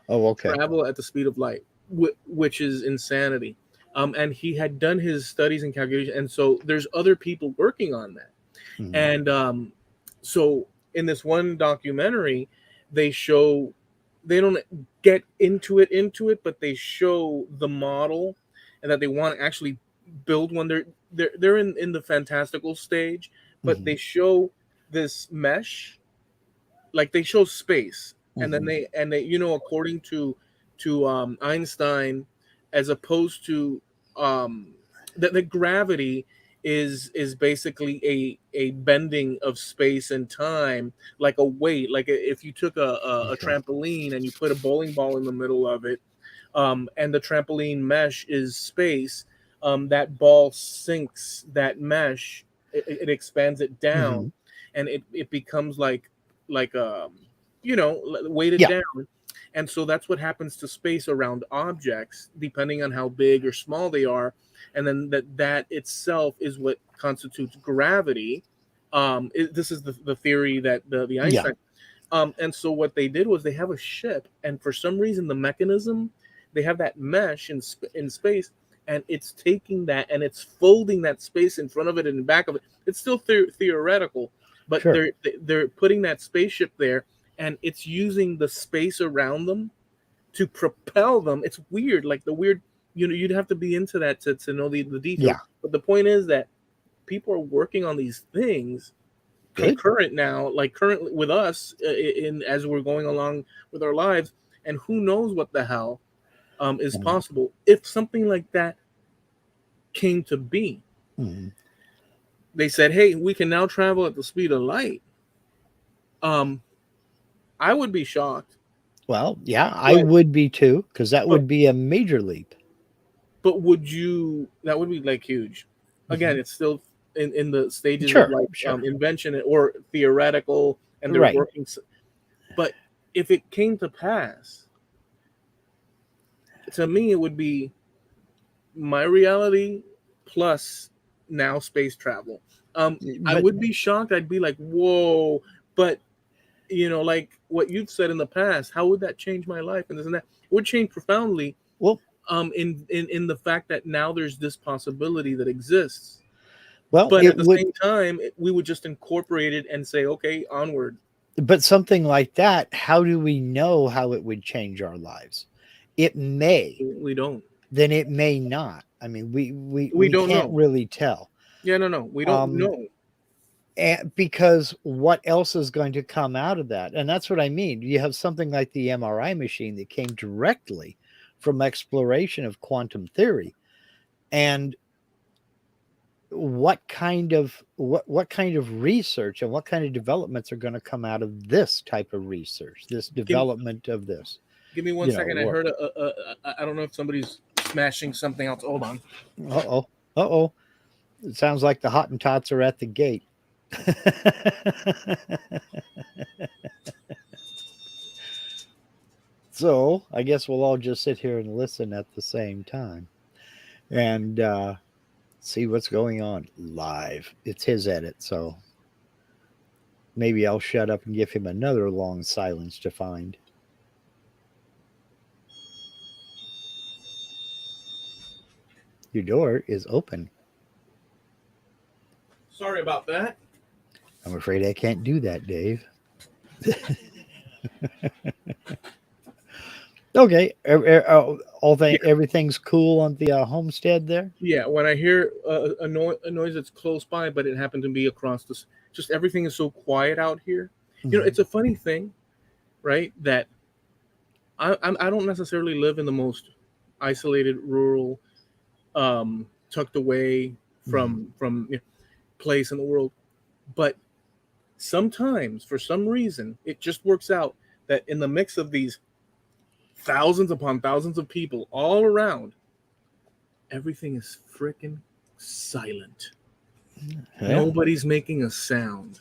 Oh, okay. travel at the speed of light, which is insanity. And he had done his studies and calculations, and so there's other people working on that. Mhm. And so in this one documentary, they show, they don't get into it, but they show the model, and that they want to actually build one. They're in the fantastical stage, but Mhm. they show this mesh, like they show space, and then Mhm. they according to Einstein, as opposed to that the gravity is basically a bending of space and time, like a weight, like if you took a Okay. trampoline and you put a bowling ball in the middle of it, and the trampoline mesh is space, that ball sinks that mesh, it expands it down, Mhm. and it becomes like weighted Yeah. down. And so that's what happens to space around objects, depending on how big or small they are. And then that itself is what constitutes gravity. This is the theory that the Yeah. Einstein. And so what they did was they have a ship, and for some reason the mechanism, they have that mesh in space, and it's taking that and it's folding that space in front of it and in back of it. It's still theoretical, but Sure. they're putting that spaceship there, and it's using the space around them to propel them. It's weird, like the weird, you'd have to be into that to know the details. Yeah. But the point is that people are working on these things Good. concurrent now, like currently with us, in as we're going along with our lives, and who knows what the hell is Mhm. possible if something like that came to be. Mhm. They said, hey, we can now travel at the speed of light. um I would be shocked, Well, yeah, I but would be too, because that but would be a major leap. would you, that would be like huge. Again, Mhm. it's still in the stages of Sure. like Sure. invention or theoretical, and they're Right. working. But if it came to pass, to me, it would be my reality plus now space travel. I But would be shocked. I'd be like, whoa. But like what you've said in the past, how would that change my life and this and that? It would change profoundly. well, In the fact that now there's this possibility that exists. well, But it at the would. same time, we would just incorporate it and say, okay, onward. But something like that, how do we know how it would change our lives? It may, We don't. then it may not. I mean, We we don't can't know. really tell. Yeah, no. We don't Um, know. and because what else is going to come out of that? And that's what I mean. You have something like the MRI machine that came directly from exploration of quantum theory. And what kind of research and what kind of developments are going to come out of this type of research, this development of this? Give me one second. I heard I don't know if somebody's smashing something else. Hold on. Uh-oh. It sounds like the Hottentots are at the gate. So I guess we'll all just sit here and listen at the same time and see what's going on live. It's his edit, so maybe I'll shut up and give him another long silence to find. Your door is open. Sorry about that. I'm afraid I can't do that, Dave. Okay. Everything's cool on the homestead there? Yeah, when I hear a noise that's close by, but it happened to be across this, just everything is so quiet out here. Mm-hmm. You know, it's a funny thing, right? That I don't necessarily live in the most isolated, rural, tucked away from place in the world, but sometimes, for some reason, it just works out that in the mix of these thousands upon thousands of people all around, everything is freaking silent. Yeah. Nobody's making a sound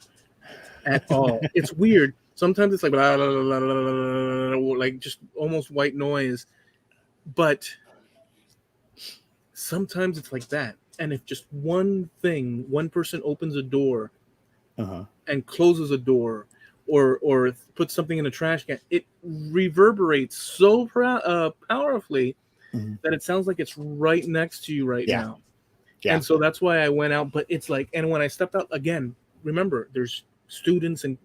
at all. It's weird. Sometimes it's like blah, blah, blah, blah, blah, blah, like just almost white noise, but sometimes it's like that. And if just one person opens a door and closes a door, or puts something in a trash can, it reverberates so powerfully that it sounds like it's right next to you right now. Yeah. And so that's why I went out. But it's like, and when I stepped out again, remember, there's students and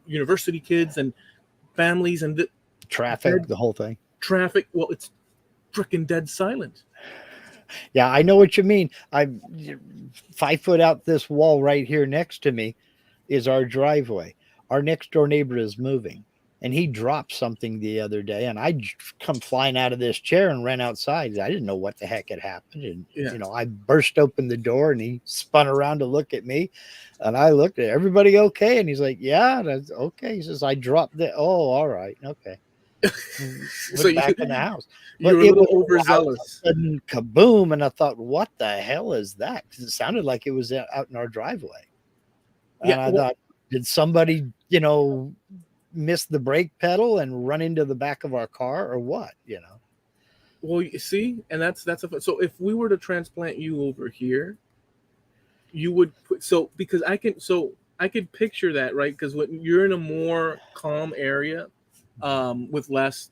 university kids and families and traffic, the whole thing. Traffic. Well, it's freaking dead silent. Yeah, I know what you mean. I'm 5 foot out this wall right here next to me is our driveway. Our next door neighbor is moving, and he dropped something the other day, and I come flying out of this chair and ran outside. I didn't know what the heck had happened. And, you know, I burst open the door, and he spun around to look at me, and I looked at everybody okay? And he's like, yeah, that's okay. He says, I dropped the, oh, all right. Okay. So back in the house. But you were a little overzealous. And kaboom. And I thought, what the hell is that? Because it sounded like it was out in our driveway. And I thought, did somebody, you know, miss the brake pedal and run into the back of our car or what, you know? Well, you see, and that's so if we were to transplant you over here, you would put, because I could picture that, right? Because when you're in a more calm area, with less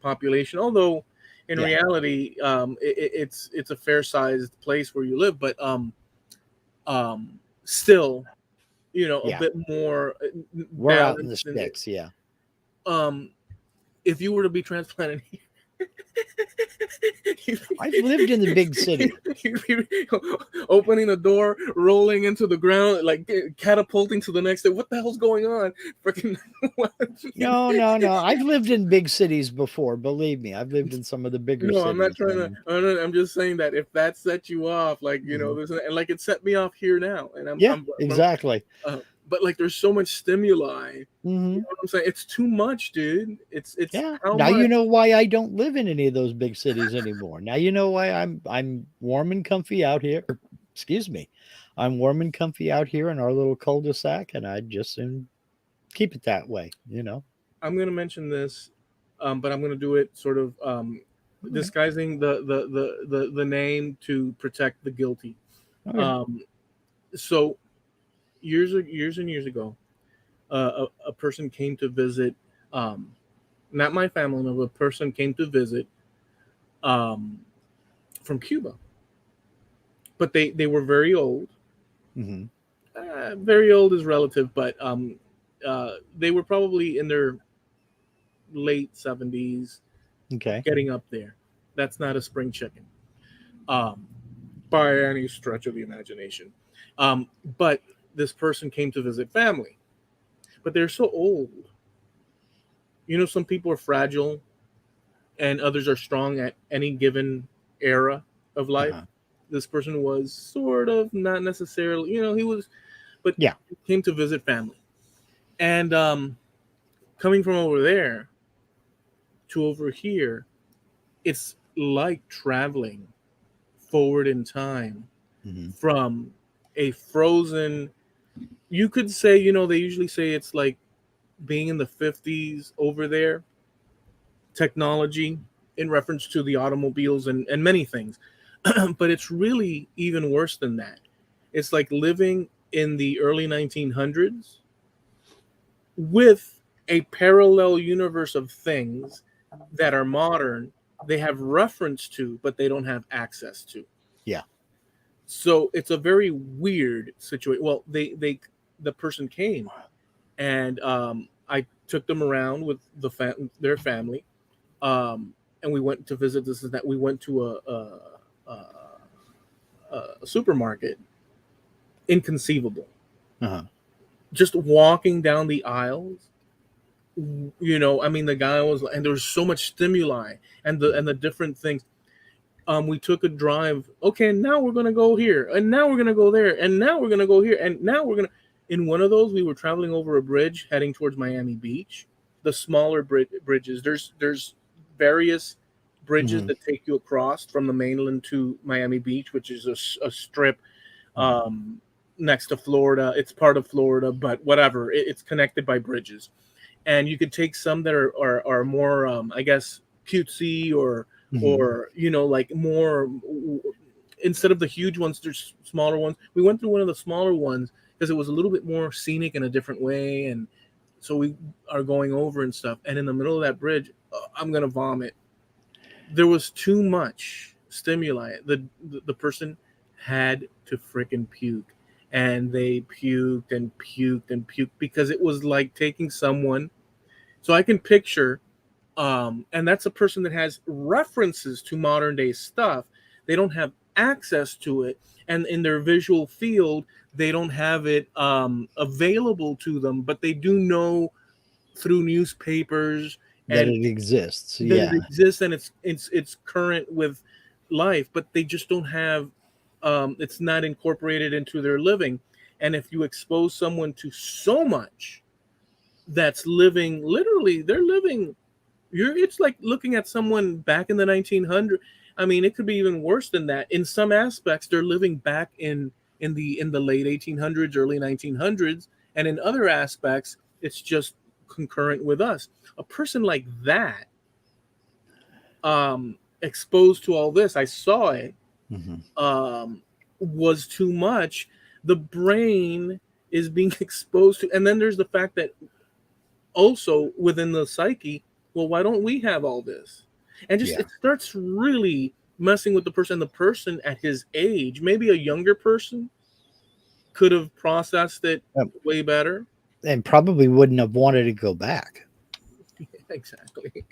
population, although in reality, it's a fair sized place where you live, but still, you know, a bit more. We're out in the sticks, if you were to be transplanted here, I've lived in the big city. Opening the door, rolling into the ground, like catapulting to the next day. What the hell's going on? Freaking No. I've lived in big cities before. Believe me, I've lived in some of the bigger cities. I'm not trying to. I'm just saying that if that set you off, like, you know, there's and like it set me off here now, and I'm exactly. But like, there's so much stimuli. You know what I'm saying? It's too much, dude. It's now you know why I don't live in any of those big cities anymore. Now you know why I'm warm and comfy out here. Excuse me, I'm warm and comfy out here in our little cul-de-sac, and I just soon keep it that way. You know, I'm gonna mention this, but I'm gonna do it sort of disguising the name to protect the guilty. Okay. So. Years and years ago, a person came to visit, not my family, no, a person came to visit from Cuba. But they were very old. Very old is relative, but they were probably in their late 70s, getting up there. That's not a spring chicken, by any stretch of the imagination. But this person came to visit family, but they're so old. You know, some people are fragile, and others are strong at any given era of life. Uh-huh. This person was sort of not necessarily, he was, but Yeah. came to visit family. And coming from over there to over here, it's like traveling forward in time Mm-hmm. from a frozen, you could say, they usually say it's like being in the 50s over there, technology in reference to the automobiles and many things. But it's really even worse than that. It's like living in the early 1900s with a parallel universe of things that are modern, they have reference to, but they don't have access to. Yeah. So it's a very weird situation. Well, the person came, and I took them around with their family, and we went to visit this and that. We went to a supermarket. Inconceivable. Uh-huh. Just walking down the aisles, I mean, the guy was, and there was so much stimuli and the different things. We took a drive. Okay, now we're gonna go here, and now we're gonna go there, and now we're gonna go here, and now we're gonna. In one of those, we were traveling over a bridge heading towards Miami Beach. The smaller bridges. There's various bridges Mm-hmm. that take you across from the mainland to Miami Beach, which is a strip next to Florida. It's part of Florida, but whatever. It's connected by bridges, and you could take some that are more, I guess, cutesy or like more. Instead of the huge ones, there's smaller ones. We went through one of the smaller ones because it was a little bit more scenic in a different way, and so we are going over and stuff. And in the middle of that bridge, I'm gonna vomit. There was too much stimuli. The person had to freaking puke, and they puked and puked and puked because it was like taking someone. So I can picture, and that's a person that has references to modern day stuff. They don't have access to it, and in their visual field, they don't have it available to them, but they do know through newspapers That and it exists. that it Yeah. exists, and it's current with life, but they just don't have, it's not incorporated into their living. And if you expose someone to so much that's living, literally they're living, it's like looking at someone back in the 1900s. I mean, it could be even worse than that. In some aspects, they're living back in the late 1800s, early 1900s, and in other aspects, it's just concurrent with us. A person like that, exposed to all this, I saw it, Mm-hmm. was too much. The brain is being exposed to, and then there's the fact that also within the psyche, well, why don't we have all this? And just Yeah. it starts really messing with the person. The person at his age, maybe a younger person, could have processed it Yep. way better. And probably wouldn't have wanted to go back. Exactly.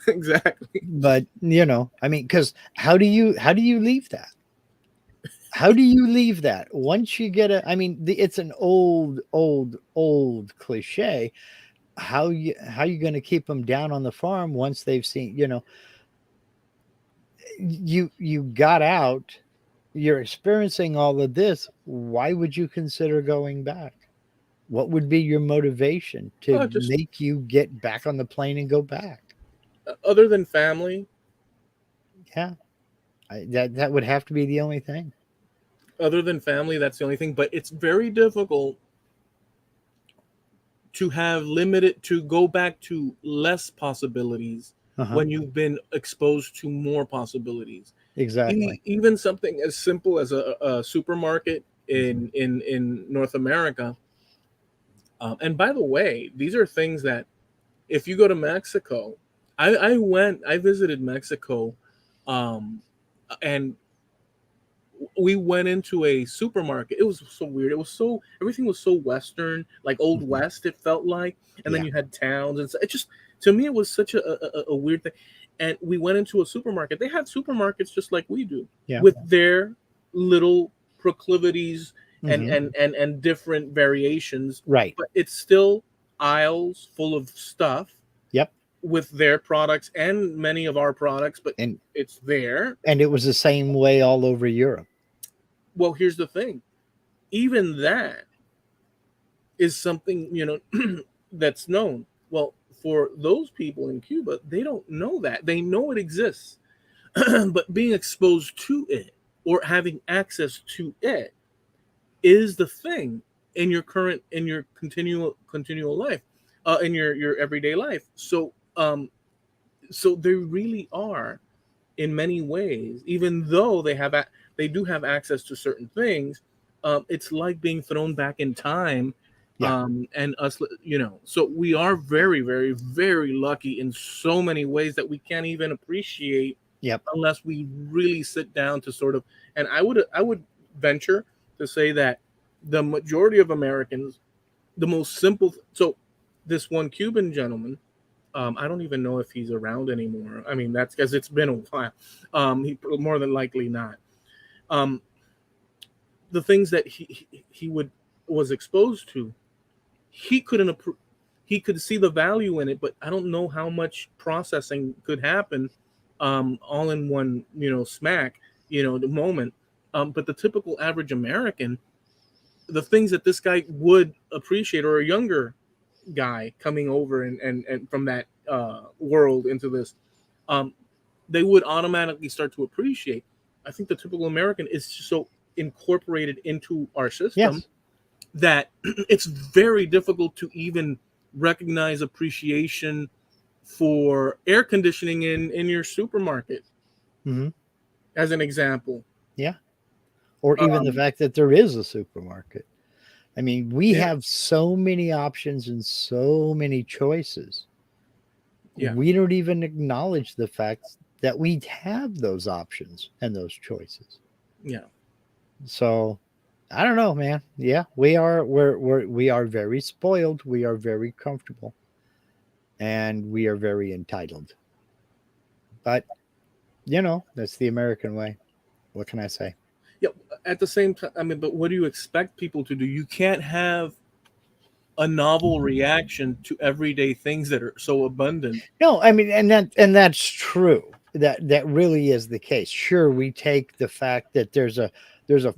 Exactly. But I mean, because how do you leave that? How do you leave that once you get I mean, it's an old cliche. How you going to keep them down on the farm once they've seen, you got out, you're experiencing all of this. Why would you consider going back? What would be your motivation to Just make you get back on the plane and go back? other than family, Yeah, that would have to be the only thing. that's the only thing. But it's very difficult to have limited, to go back to less possibilities when you've been exposed to more possibilities. Exactly. Even something as simple as a supermarket in North America. And by the way, these are things that if you go to Mexico, I visited Mexico, and we went into a supermarket. It was so weird. Everything was so Western, like Old Mhm. West, it felt like. And then Yeah. you had towns, and so it just, to me, it was such a weird thing. And we went into a supermarket. They have supermarkets just like we do, Yeah. with their little proclivities and Mhm. and different variations. Right. But it's still aisles full of stuff. Yep. with their products and many of our products, but and it's there. and it was the same way all over Europe. Well, here's the thing. Even that is something, that's known. Well, for those people in Cuba, they don't know that. They know it exists, but being exposed to it or having access to it is the thing in your continual life, in your everyday life. So they really are, in many ways, even though they do have access to certain things. It's like being thrown back in time, Yeah. and us, so we are very, very, very lucky in so many ways that we can't even appreciate Yep. unless we really sit down to sort of. And I would venture to say that the majority of Americans, the most simple. So this one Cuban gentleman, I don't even know if he's around anymore. I mean, that's because it's been a while. He more than likely not. Um, the things that he was exposed to, he couldn't he could see the value in it, but I don't know how much processing could happen, all in one, smack, the moment. But the typical average American, the things that this guy would appreciate, or a younger guy coming over and from that world into this, um, they would automatically start to appreciate. I think the typical American is so incorporated into our system Yes. that it's very difficult to even recognize appreciation for air conditioning in your supermarket, Hmm. as an example. Yeah. Or even the Um, fact that there is a supermarket. I mean, we yeah, have so many options and so many choices. yeah, We don't even acknowledge the fact that we have those options and those choices. yeah. So I don't know, man. Yeah, we are very spoiled. We are very comfortable, and we are very entitled. But that's the American way. What can I say? Yeah. At the same time, I mean, but what do you expect people to do? You can't have a novel reaction to everyday things that are so abundant. No, I mean, and that's true. That really is the case. Sure, we take the fact that there's a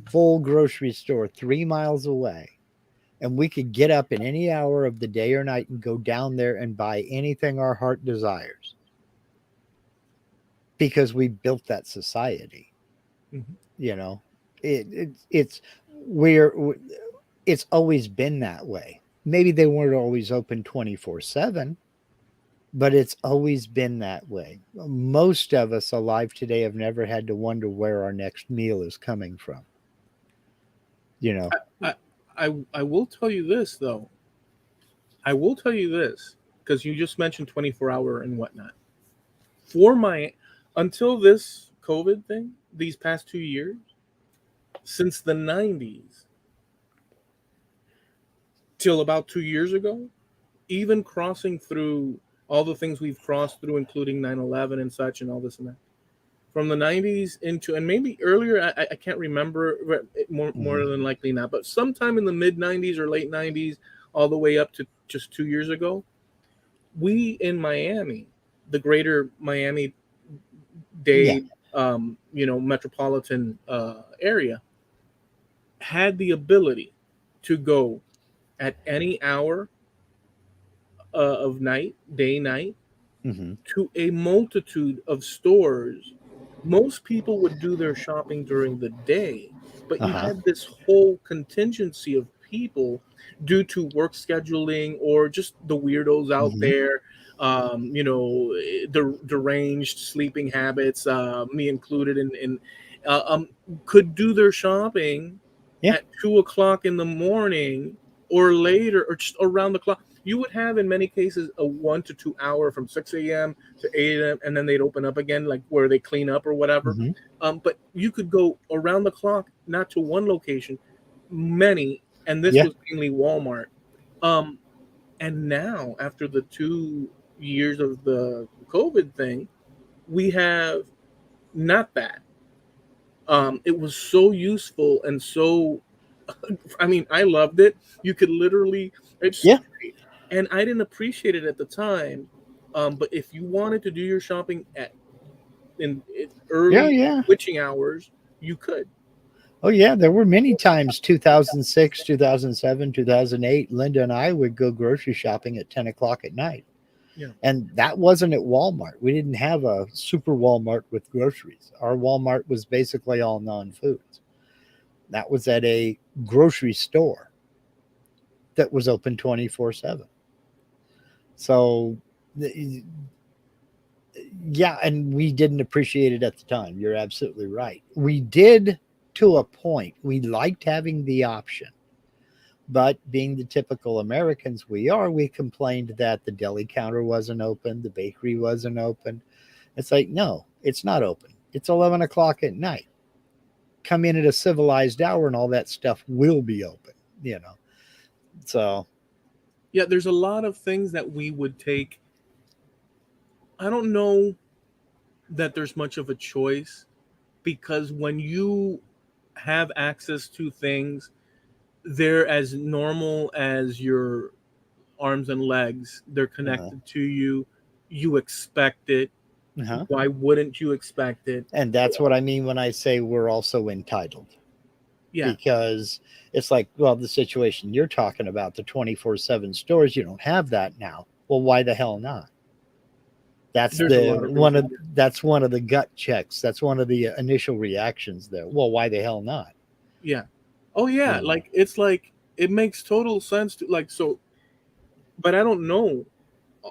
full grocery store 3 miles away, and we could get up in any hour of the day or night and go down there and buy anything our heart desires because we built that society. Mhm. You know, it's we're it's always been that way. Maybe they weren't always open 24/7, but it's always been that way. Most of us alive today have never had to wonder where our next meal is coming from. You know, I, I will tell you this though. I will tell you this, because you just mentioned 24-hour and whatnot. For my Until this COVID thing, these past 2 years, since the 90s till about 2 years ago, even crossing through all the things we've crossed through, including 9/11 and such, and all this and that, from the 90s into, and maybe earlier, I can't remember, more mhm. than likely not, but sometime in the mid 90s or late 90s, all the way up to just 2 years ago, we in Miami, the greater Miami Yeah, Dade, metropolitan area, had the ability to go at any hour of night, day, night, hmm, to a multitude of stores. Most people would do their shopping during the day, but uh you huh, had this whole contingency of people due to work scheduling or just the weirdos out hmm, there, the deranged sleeping habits, me included, uh, um, could do their shopping yeah, at 2 o'clock in the morning or later, or just around the clock. You would have, in many cases, a 1 to 2 hour from 6 a.m. to 8 a.m., and then they'd open up again, like where they clean up or whatever. hmm, But you could go around the clock, not to one location, many, and this yeah, was mainly Walmart. Um, and now, after the 2 years of the COVID thing, we have not that. It was so useful and so, I mean, I loved it. You could literally, it's yeah, great. And I didn't appreciate it at the time, But if you wanted to do your shopping in Yeah, early yeah. witching hours, you could. Oh, yeah. There were many times 2006, 2007, 2008. Linda and I would go grocery shopping at 10 o'clock at night. Yeah. And that wasn't at Walmart. We didn't have a super Walmart with groceries. Our Walmart was basically all non foods. That was at a grocery store that was open 24/7. So, yeah, and we didn't appreciate it at the time. You're absolutely right. We did to a point. We liked having the option. But being the typical Americans we are, we complained that the deli counter wasn't open, the bakery wasn't open. It's like, no, it's not open. It's 11 o'clock at night. Come in at a civilized hour and all that stuff will be open, you know. So, Yeah, there's a lot of things that we would take. I don't know that there's much of a choice, because when you have access to things, they're as normal as your arms and legs. They're uh, connected to you. You expect it. uh-huh. Why wouldn't you expect it? And that's what I mean when I say we're also entitled, Yeah, because it's like, well, the situation you're talking about, the 24/7 stores, you don't have that now. Well, why the hell not? That's there's a the lot of one of reasons. that's one of the gut checks. That's one of the initial reactions there. Well, why the hell not? Yeah. Oh yeah, You know. like it's like it makes total sense to like so, but I don't know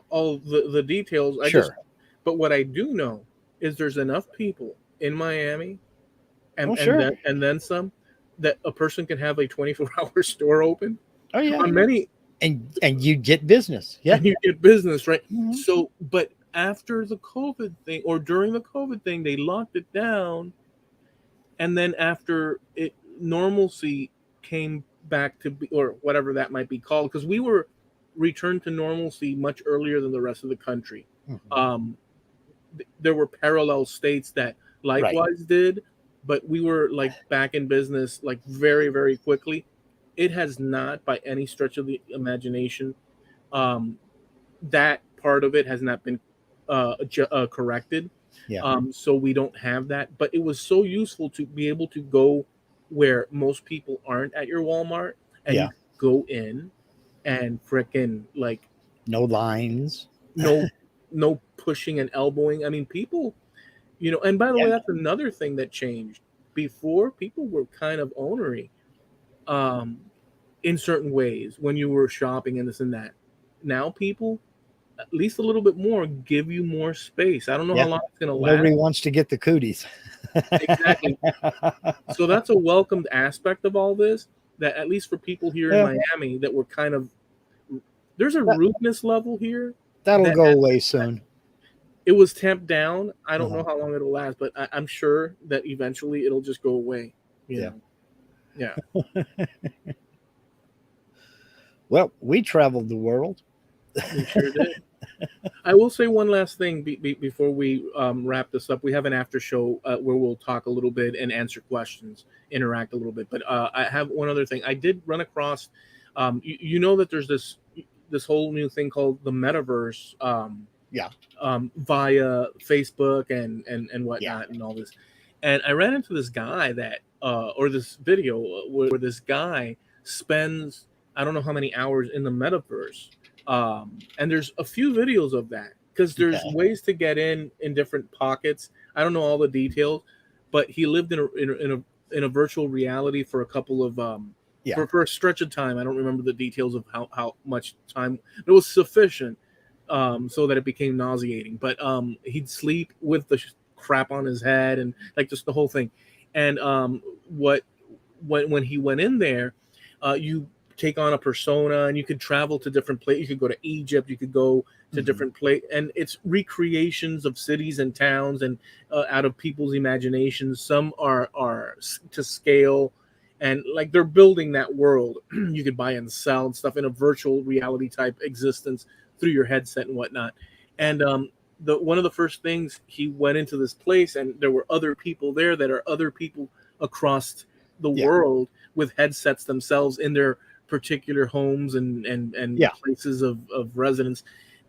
all the details. I just Sure. but what I do know is there's enough people in Miami Oh, and sure. then some that a person can have a 24-hour store open Oh, yeah. on many, And you get business. Yeah. and you get business, right? Mhm. So, but after the COVID thing or during the COVID thing, they locked it down, and then after it normalcy came back to be, or whatever that might be called, because we were returned to normalcy much earlier than the rest of the country. Mhm. Um, there were parallel states that Right. likewise did, but we were like back in business like very, very quickly. It has not, by any stretch of the imagination, um, that part of it has not been corrected. Yeah. So we don't have that. But it was so useful to be able to go where most people aren't at your Walmart, and you Yeah. could go in and frickin' like No lines. no no pushing and elbowing. I mean, people, and by the Yeah. way, that's another thing that changed. Before, people were kind of ornery, um, in certain ways when you were shopping and this and that. Now people, at least a little bit more, give you more space. I don't know how Yeah. long it's going to last. Nobody wants to get the cooties. Exactly. So that's a welcomed aspect of all this, that at least for people here in Yeah. Miami that were kind of, there's a That, rudeness level here that'll that go away soon. it was tamped down. I don't know Uh-huh. how long it'll last, but I'm sure that eventually it'll just go away. You Yeah. know, yeah, Well, we traveled the world. we sure did. I will say one last thing before we wrap this up. We have an after show where we'll talk a little bit and answer questions, interact a little bit. But I have one other thing. I did run across, you know, that there's this whole new thing called the metaverse, Yeah. via Facebook and Yeah. whatnot and all this. And I ran into this guy that or this video where this guy spends, I don't know how many hours in the metaverse. And there's a few videos of that, because there's Okay. ways to get in different pockets. I don't know all the details, but he lived in a virtual reality for a couple of Yeah. for a stretch of time. I don't remember the details of how much time. It was sufficient so that it became nauseating. But he'd sleep with the crap on his head and like just the whole thing. And what when he went in there, you take on a persona and you could travel to different places. You could go to Egypt. You could go to Mhm. different places, and it's recreations of cities and towns and out of people's imaginations. Some are to scale, and like they're building that world. You could buy and sell and stuff in a virtual reality type existence through your headset and whatnot. Yeah. And the one of the first things, he went into this place and there were other people there that are other people across the Yeah. world with headsets themselves in their particular homes and Yeah. places of residence.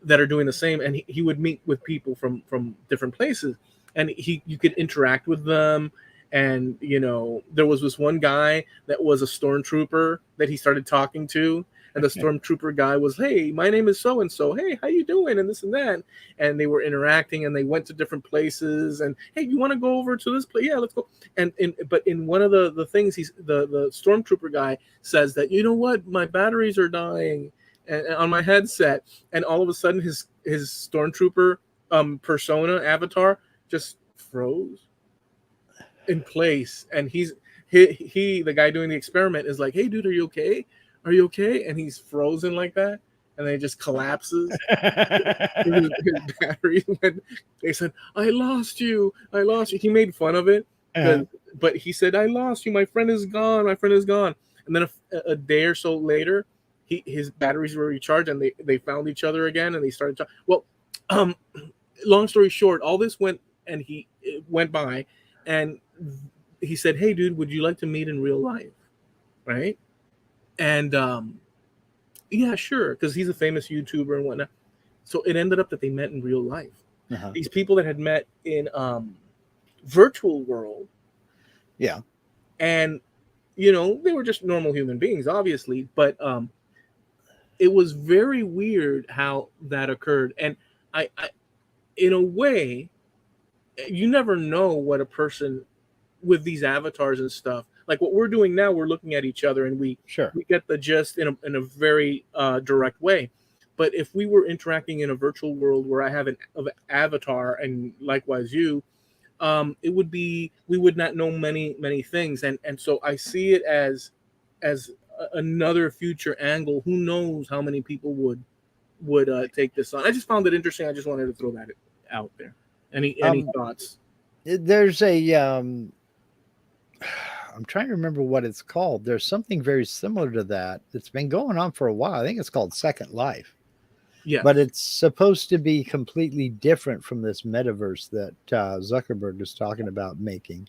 that are doing the same, and he would meet with people from different places, and you could interact with them. And there was this one guy that was a stormtrooper that he started talking to, and the stormtrooper guy was, "Hey, my name is so and so. Hey, how you doing?" And this and that, and they were interacting, and they went to different places. And, "Hey, you want to go over to this place? Yeah, let's go." And but in one of the things, the stormtrooper guy says that, "You know what, my batteries are dying and on my headset," and all of a sudden his stormtrooper persona avatar just froze in place, and he the guy doing the experiment is like, "Hey dude, are you okay? Are you okay?" And he's frozen like that, and then he just collapses. his battery went. They said, I lost you. He made fun of it, but he said, "I lost you. My friend is gone. And then a day or so later, his batteries were recharged, and they found each other again, and they started talking. Well, long story short, all this went by, and he said, "Hey dude, would you like to meet in real life?" Right? And yeah, sure, because he's a famous YouTuber and whatnot. So it ended up that they met in real life. These people that had met in virtual world, yeah, and they were just normal human beings, obviously, but it was very weird how that occurred. And I in a way, you never know what a person with these avatars and stuff, like what we're doing now, we're looking at each other, and we get the gist in a very direct way. But if we were interacting in a virtual world where I have an avatar, and likewise you, it would be, we would not know many things, and so I see it as another future angle. Who knows how many people would take this on? I just found it interesting. I just wanted to throw that out there. Any thoughts? There's a I'm trying to remember what it's called. There's something very similar to that that's been going on for a while. I think it's called Second Life. Yeah. But it's supposed to be completely different from this metaverse that Zuckerberg is talking about making.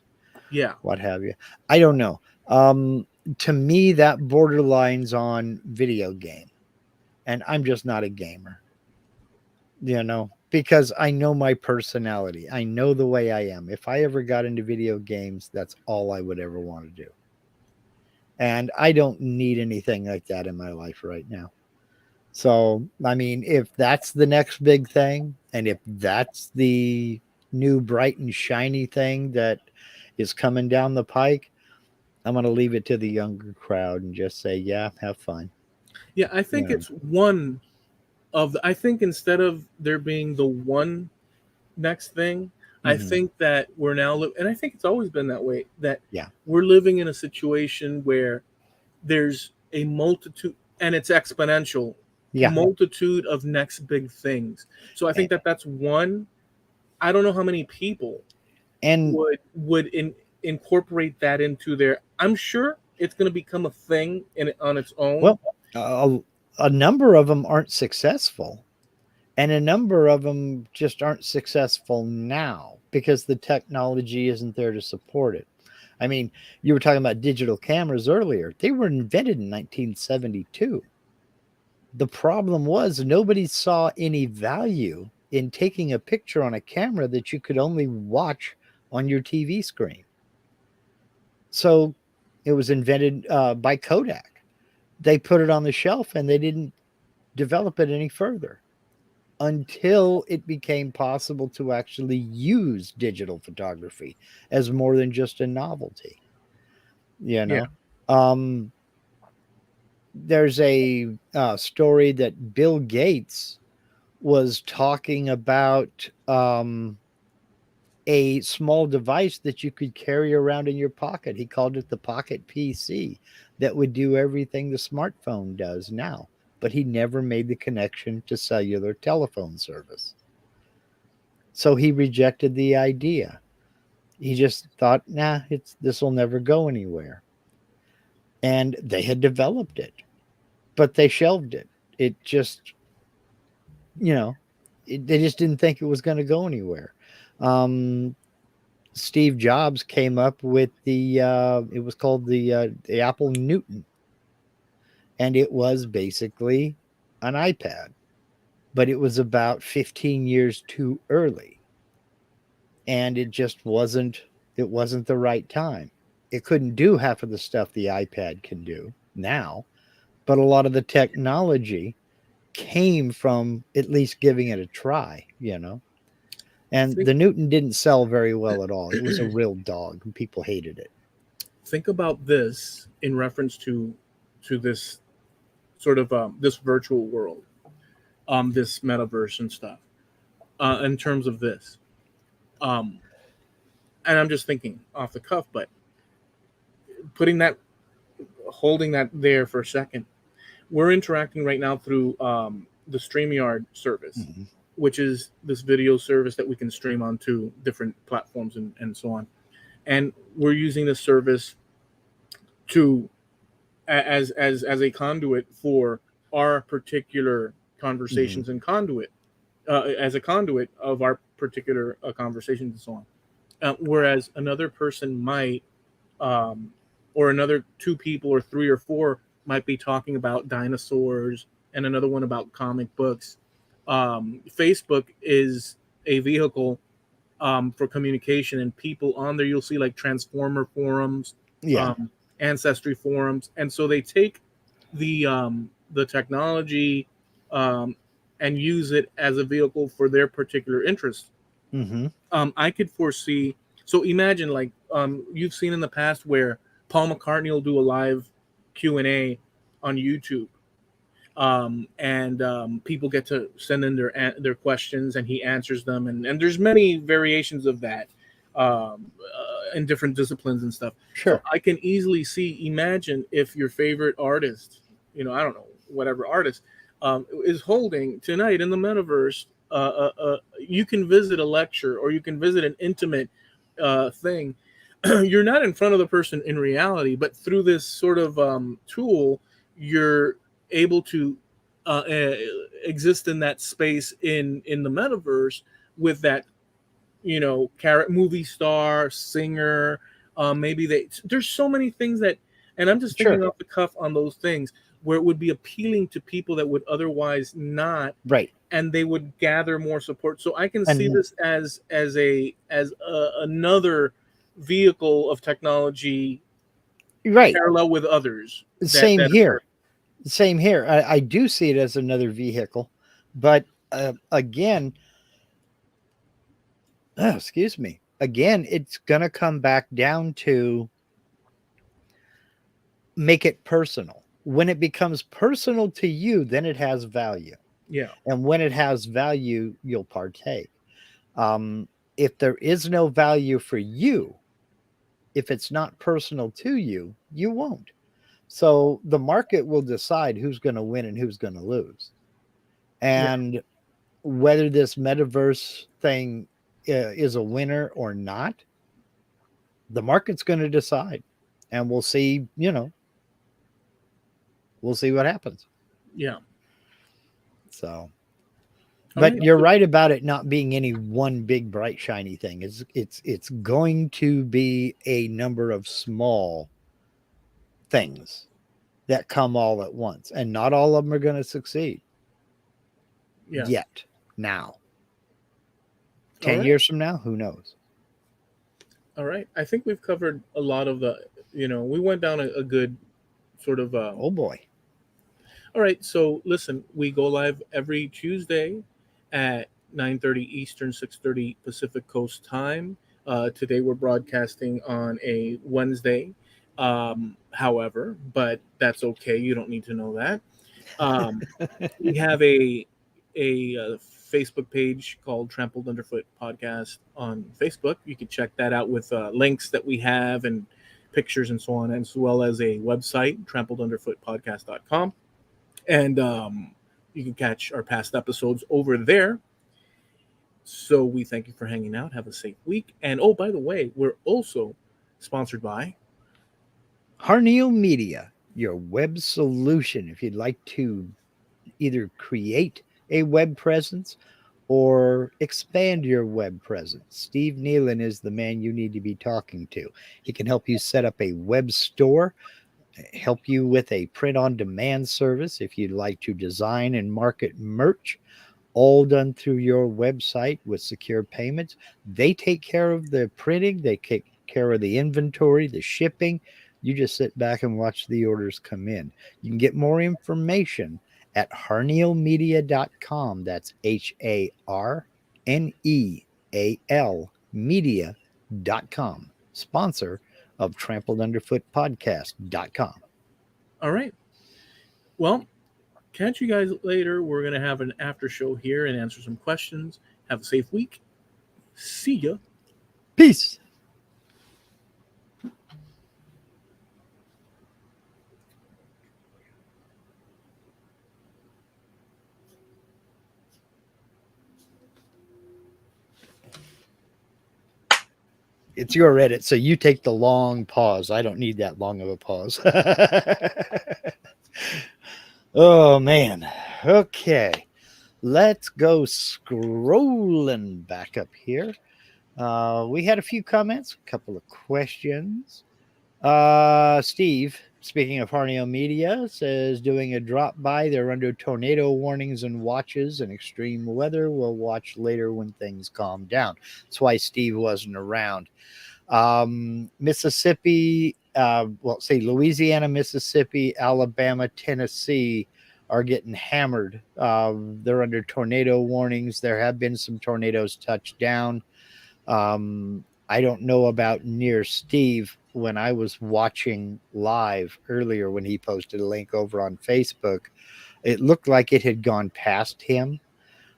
Yeah. What have you. I don't know. To me, that borderlines on video game. And I'm just not a gamer. Because I know my personality. I know the way I am. If I ever got into video games, that's all I would ever want to do. And I don't need anything like that in my life right now. So, I mean, if that's the next big thing, and if that's the new bright and shiny thing that is coming down the pike, I'm going to leave it to the younger crowd and just say, yeah, have fun. Yeah, I think it's one of I think instead of there being the one next thing, I think that we're now, and I think it's always been that way, that we're living in a situation where there's a multitude, and it's exponential, multitude of next big things. So I think that's one. I don't know how many people would incorporate that into their. I'm sure it's going to become a thing on its own. Well, a number of them aren't successful, and a number of them just aren't successful now because the technology isn't there to support it. I mean, you were talking about digital cameras earlier. They were invented in 1972. The problem was nobody saw any value in taking a picture on a camera that you could only watch on your TV screen. So it was invented by Kodak. They put it on the shelf and they didn't develop it any further until it became possible to actually use digital photography as more than just a novelty. There's a story that Bill Gates was talking about a small device that you could carry around in your pocket. He called it the Pocket PC, that would do everything the smartphone does now, but he never made the connection to cellular telephone service. So he rejected the idea. He just thought, nah, this will never go anywhere. And they had developed it, but they shelved it. It just, they just didn't think it was going to go anywhere. Steve Jobs came up with it was called the Apple Newton. And it was basically an iPad, but it was about 15 years too early. And it just wasn't the right time. It couldn't do half of the stuff the iPad can do now, but a lot of the technology came from at least giving it a try, And Think the Newton didn't sell very well at all. It was a real dog and people hated it. think about this in reference to this sort of this virtual world, this metaverse and stuff. In terms of this, and I'm just thinking off the cuff, but holding that there for a second, we're interacting right now through the StreamYard service, Mm-hmm. which is this video service that we can stream onto different platforms and so on. And we're using this service to as a conduit for our particular conversations Mm-hmm. and conduit as a conduit of our particular conversations and so on. Whereas another person might, or another two people or three or four might be talking about dinosaurs and another one about comic books. Facebook is a vehicle for communication, and people on there, you'll see like Transformer forums, Yeah. Ancestry forums, and so they take the technology and use it as a vehicle for their particular interests. Mm-hmm. I could foresee. So imagine, like, you've seen in the past where Paul McCartney will do a live Q&A on YouTube, and people get to send in their questions, and he answers them, and there's many variations of that in different disciplines and stuff. Sure. So I can easily imagine if your favorite artist, I don't know, whatever artist, is holding tonight in the metaverse. You can visit a lecture, or you can visit an intimate thing. You're not in front of the person in reality, but through this sort of tool, you're able to exist in that space in the metaverse with that, movie star, singer. Maybe there's so many things that, and I'm just thinking off the cuff on those things where it would be appealing to people that would otherwise not, right, and they would gather more support. So I can see this as another vehicle of technology, right, parallel with others. Same here. I do see it as another vehicle, but again, excuse me, again, it's gonna come back down to make it personal. When it becomes personal to you, then it has value. Yeah. And when it has value, you'll partake. If there is no value for you, if it's not personal to you, you won't. So the market will decide who's going to win and who's going to lose. And whether this metaverse thing is a winner or not, the market's going to decide. And we'll see, we'll see what happens. Yeah. So, but you're right about it not being any one big, bright, shiny thing. It's going to be a number of small things that come all at once, and not all of them are going to succeed. Yeah. Yet now, 10 years from now, who knows? All right. I think we've covered a lot of the, we went down a good sort of. Oh boy. All right. So listen, we go live every Tuesday at 9:30 Eastern, 6:30 Pacific Coast time. Today we're broadcasting on a Wednesday. However, but that's okay. You don't need to know that. We have a Facebook page called Trampled Underfoot Podcast on Facebook. You can check that out with links that we have and pictures and so on, as well as a website, trampledunderfootpodcast.com. And you can catch our past episodes over there. So we thank you for hanging out. Have a safe week. And oh, by the way, we're also sponsored by Harneo Media, your web solution. If you'd like to either create a web presence or expand your web presence, Steve Nealon is the man you need to be talking to. He can help you set up a web store, help you with a print-on-demand service if you'd like to design and market merch, all done through your website with secure payments. They take care of the printing, they take care of the inventory, the shipping. You just sit back and watch the orders come in. You can get more information at harnealmedia.com. That's HARNEAL media.com. Sponsor of Trampled Underfoot Podcast.com. All right. Well, catch you guys later. We're going to have an after show here and answer some questions. Have a safe week. See ya. Peace. It's your edit, so you take the long pause. I don't need that long of a pause. Oh, man. Okay. Let's go scrolling back up here. We had a few comments, a couple of questions. Steve, speaking of Harneo Media, says doing a drop by. They're under tornado warnings and watches and extreme weather. We'll watch later when things calm down. That's why Steve wasn't around. Mississippi, Louisiana, Mississippi, Alabama, Tennessee are getting hammered. They're under tornado warnings. There have been some tornadoes touch down. I don't know about near Steve. When I was watching live earlier, when he posted a link over on Facebook, it looked like it had gone past him,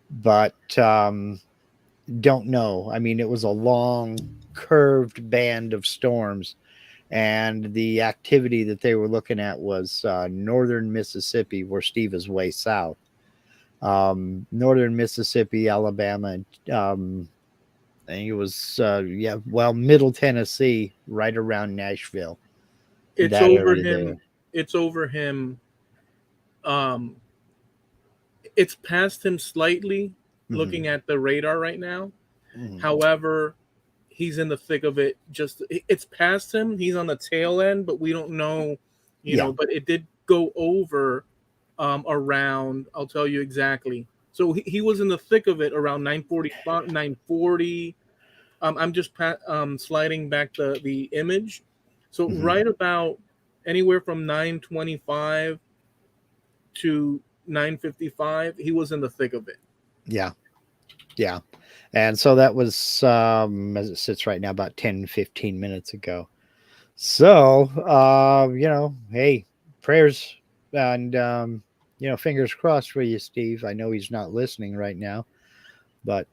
but don't know. I mean, it was a long curved band of storms, and the activity that they were looking at was northern Mississippi, where Steve is way south. Northern Mississippi, Alabama, I think it was middle Tennessee, right around Nashville. It's that over area him. there. It's over him. It's past him slightly, looking at the radar right now. However, he's in the thick of it. It's past him. He's on the tail end, but we don't know, you know. But it did go over around. I'll tell you exactly. So he was in the thick of it around 9:45, 9:40. I'm just sliding back the image. So right about anywhere from 9:25 to 9:55, he was in the thick of it. Yeah. And so that was, as it sits right now, about 10, 15 minutes ago. So, hey, prayers and, fingers crossed for you, Steve. I know he's not listening right now, but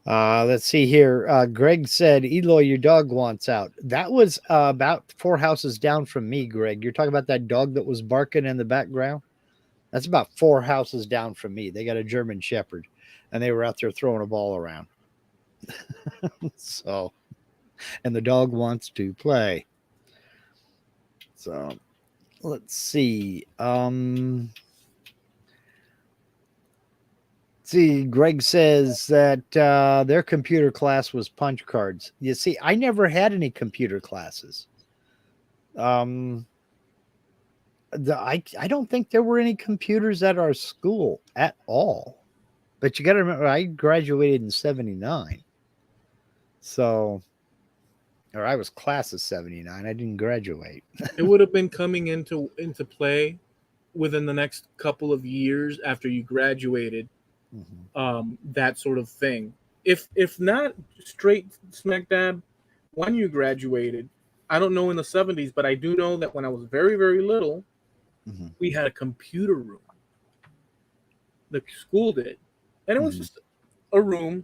let's see here. Greg said, Eloy, your dog wants out. That was about 4 houses down from me, Greg. You're talking about that dog that was barking in the background? That's about 4 houses down from me. They got a German Shepherd, and they were out there throwing a ball around. So, and the dog wants to play. So, let's see. Greg says that their computer class was punch cards. You see, I never had any computer classes. I don't think there were any computers at our school at all. But you got to remember, I graduated in 79. So, or I was class of 79. I didn't graduate. It would have been coming into play within the next couple of years after you graduated. That sort of thing. If not straight smack dab when you graduated, I don't know in the 70s, but I do know that when I was very, very little, we had a computer room. The school did. And it was just a room,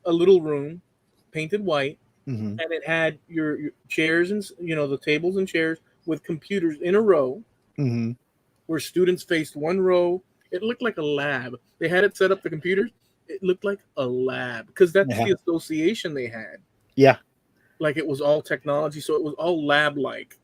a little room, painted white, and it had your chairs and the tables and chairs with computers in a row, where students faced one row. It looked like a lab. They had it set up, the computers. It looked like a lab because that's the association they had. Yeah. Like it was all technology, so it was all lab-like.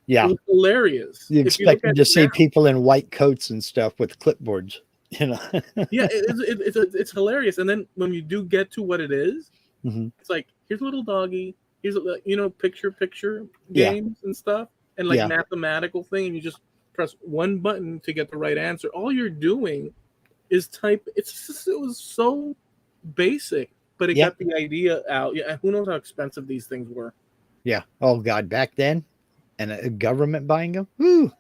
Yeah. It was hilarious. You expected to see people in white coats and stuff with clipboards, Yeah, it's hilarious. And then when you do get to what it is, it's like, here's a little doggy, here's a picture games and stuff, and mathematical thing, and you just press one button to get the right answer. All you're doing is type. It was so basic, but it got the idea out. Yeah, who knows how expensive these things were? Yeah. Oh God, back then, and a government buying them. Woo.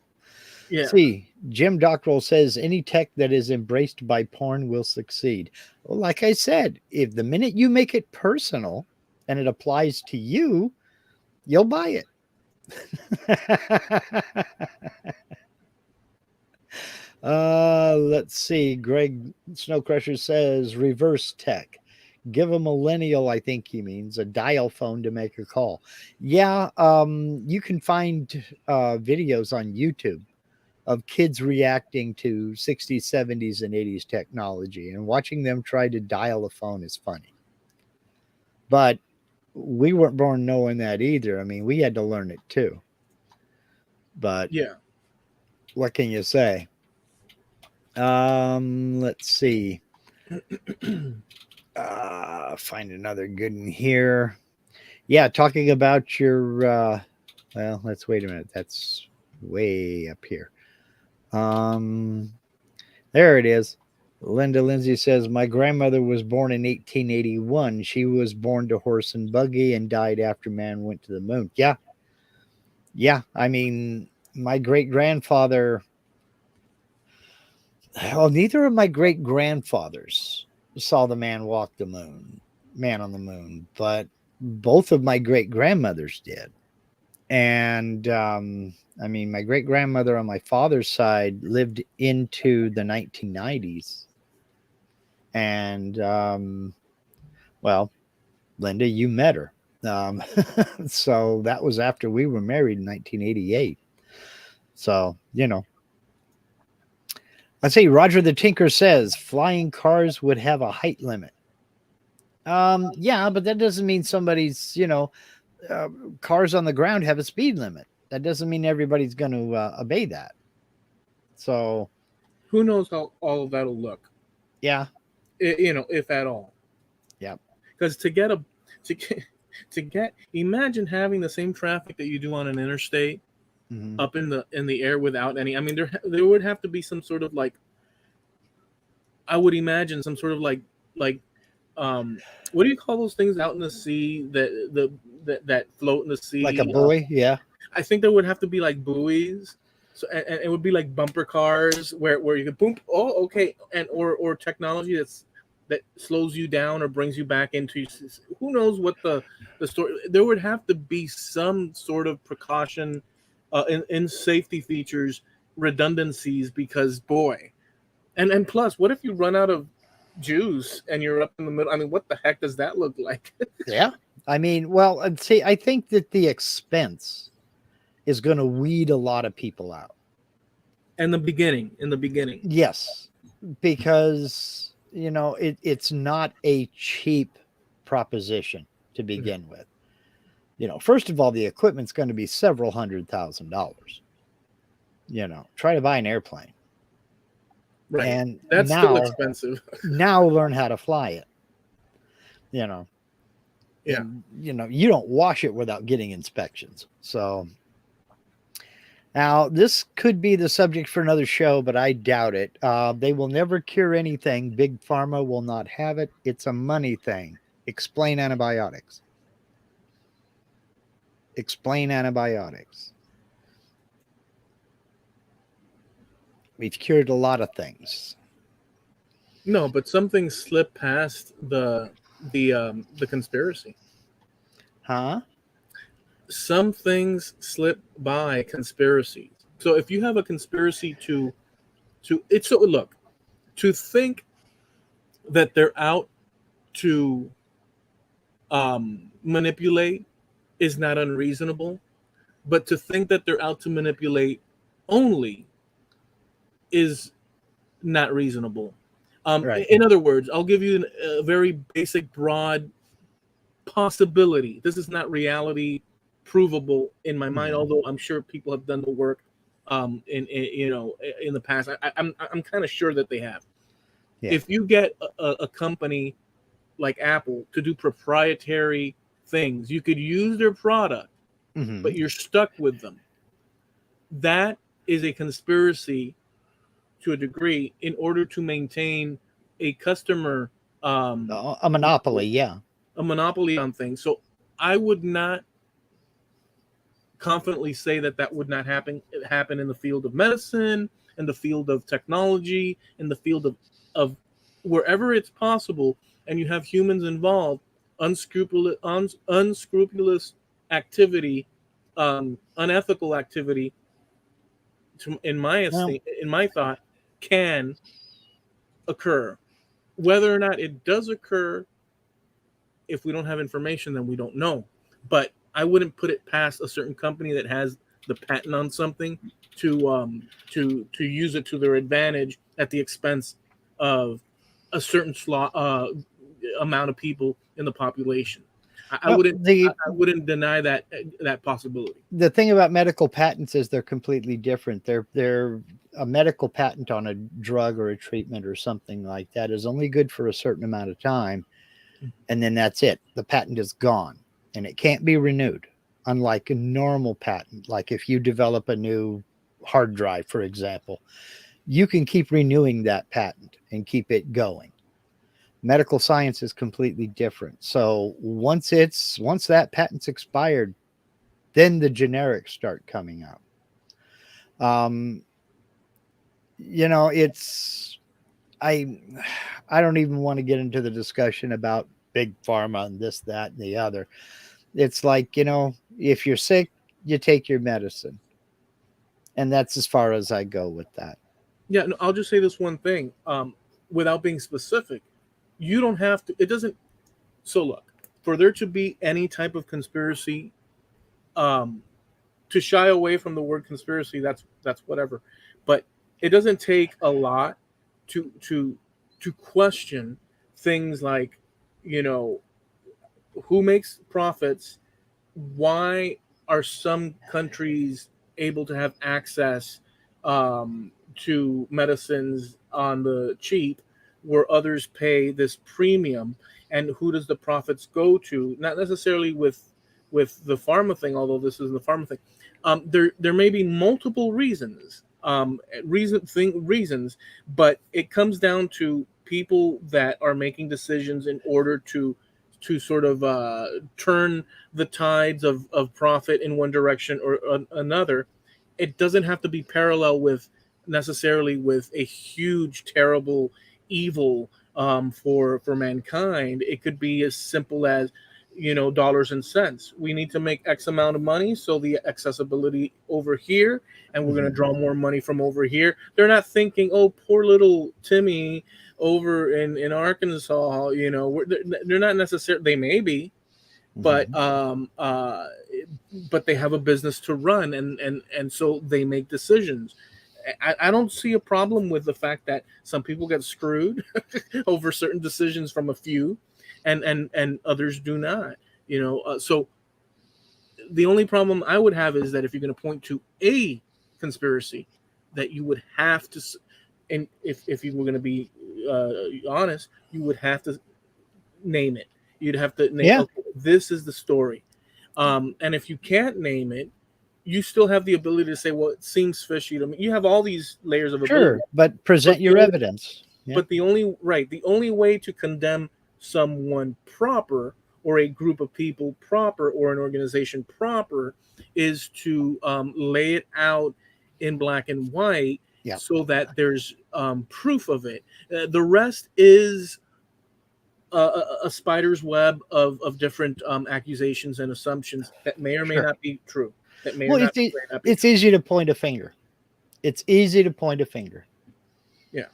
Yeah. See, Jim Dockrell says any tech that is embraced by porn will succeed. Well, like I said, if the minute you make it personal and it applies to you, you'll buy it. Let's see. Greg Snow Crusher says reverse tech. Give a millennial, I think he means, a dial phone to make a call. Yeah, you can find videos on YouTube of kids reacting to 60s, 70s, and 80s technology, and watching them try to dial a phone is funny. But we weren't born knowing that either. I mean, we had to learn it too. But yeah, what can you say? Let's see. Find another good one here. Yeah, talking about your well, let's wait a minute. That's way up here. There it is. Lindsay says, my grandmother was born in 1881. She was born to horse and buggy and died after man went to the moon. Yeah. Yeah. I mean, my great grandfather, well, neither of my great grandfathers saw the man walk the moon, man on the moon, but both of my great grandmothers did. And I mean, my great grandmother on my father's side lived into the 1990s. And well, Linda, you met her. So that was after we were married in 1988. So, you know, I'd say Roger the Tinker says flying cars would have a height limit. Yeah, but that doesn't mean somebody's, you know, cars on the ground have a speed limit. That doesn't mean everybody's going to obey that. So who knows how all of that'll look? Yeah, you know, if at all. Yeah, because to get imagine having the same traffic that you do on an interstate up in the air without any. I mean, there would have to be some sort of like. I would imagine some sort of like what do you call those things out in the sea that float in the sea? Like a buoy, yeah. I think there would have to be like buoys. So and it would be like bumper cars where you could boom. Oh, okay, and or technology that slows you down or brings you back into. Who knows what the story? There would have to be some sort of precaution in safety features, redundancies, because boy, and plus, what if you run out of juice and you're up in the middle? I mean, what the heck does that look like? Yeah, I mean, well, see, I think that the expense is going to weed a lot of people out. In the beginning. Yes, because, you know, it's not a cheap proposition to begin with. You know, first of all, the equipment's going to be several $100,000. You know, try to buy an airplane. Right. And that's now, still expensive. Now learn how to fly it. You know. Yeah. And, you know, you don't wash it without getting inspections. So now this could be the subject for another show, but I doubt it. They will never cure anything. Big Pharma will not have it. It's a money thing. Explain antibiotics. Explain antibiotics. We've cured a lot of things. No, but some things slip past the conspiracy. Huh? Some things slip by conspiracies. So if you have a conspiracy to think that they're out to manipulate is not unreasonable, but to think that they're out to manipulate only is not reasonable. Right. In other words, I'll give you a very basic, broad possibility. This is not reality provable in my mind, although I'm sure people have done the work in the past. I'm kind of sure that they have. Yeah. If you get a company like Apple to do proprietary things, you could use their product, but you're stuck with them. That is a conspiracy to a degree in order to maintain a customer A monopoly, yeah. a monopoly on things. So I would not confidently say that that would not happen in the field of medicine, in the field of technology, in the field of wherever it's possible, and you have humans involved, unscrupulous activity, unethical activity, Well, in my thought, can occur. Whether or not it does occur, if we don't have information, then we don't know. But I wouldn't put it past a certain company that has the patent on something to use it to their advantage at the expense of a certain amount of people in the population. I well, wouldn't deny that possibility. the thing about medical patents is they're completely different. They're a medical patent on a drug or a treatment or something like that is only good for a certain amount of time, and then that's it. The patent is gone, and it can't be renewed. Unlike a normal patent, like if you develop a new hard drive, for example, you can keep renewing that patent and keep it going. Medical science is completely different. So once that patent's expired, then the generics start coming out. It's I don't even want to get into the discussion about big pharma and this, that, and the other. It's like, if you're sick, you take your medicine. And that's as far as I go with that. Yeah, no, I'll just say this one thing, without being specific. You don't have to. It doesn't. So look, for there to be any type of conspiracy, to shy away from the word conspiracy, that's whatever. But it doesn't take a lot to question things like, who makes profits, why are some countries able to have access to medicines on the cheap where others pay this premium, and who does the profits go to? Not necessarily with the pharma thing, although this is the pharma thing. There may be multiple reasons, but it comes down to people that are making decisions in order to sort of turn the tides of profit in one direction or another. It doesn't have to be parallel with necessarily with a huge, terrible evil for mankind. It could be as simple as, dollars and cents. We need to make X amount of money, so the accessibility over here, and we're going to draw more money from over here. They're not thinking, oh, poor little Timmy over in Arkansas. They're not necessarily. They may be, but they have a business to run, and so they make decisions. I don't see a problem with the fact that some people get screwed over certain decisions from a few, and others do not. So the only problem I would have is that if you're going to point to a conspiracy, that you would have to, and if you were going to be honest, you would have to name it. You'd have to name, okay, this is the story. And if you can't name it, you still have the ability to say, well, it seems fishy to me. You have all these layers of ability. Sure, but present your evidence. Yeah. But the only way to condemn someone proper, or a group of people proper, or an organization proper, is to lay it out in black and white, so that there's proof of it. The rest is a spider's web of different accusations and assumptions that may or may not be true. That may not be it's easy to point a finger. It's easy to point a finger. Yeah.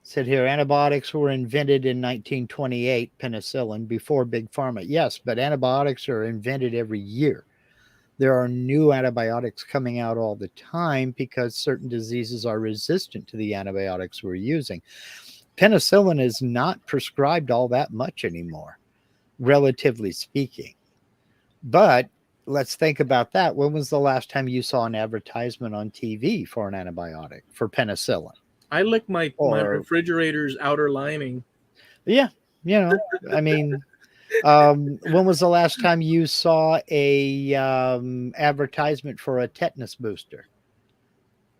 Said here, antibiotics were invented in 1928, penicillin, before Big Pharma. Yes, but antibiotics are invented every year. There are new antibiotics coming out all the time because certain diseases are resistant to the antibiotics we're using. Penicillin is not prescribed all that much anymore, relatively speaking. But let's think about that. When was the last time you saw an advertisement on TV for an antibiotic, for penicillin? I lick my refrigerator's outer lining. Yeah. I mean, when was the last time you saw a advertisement for a tetanus booster?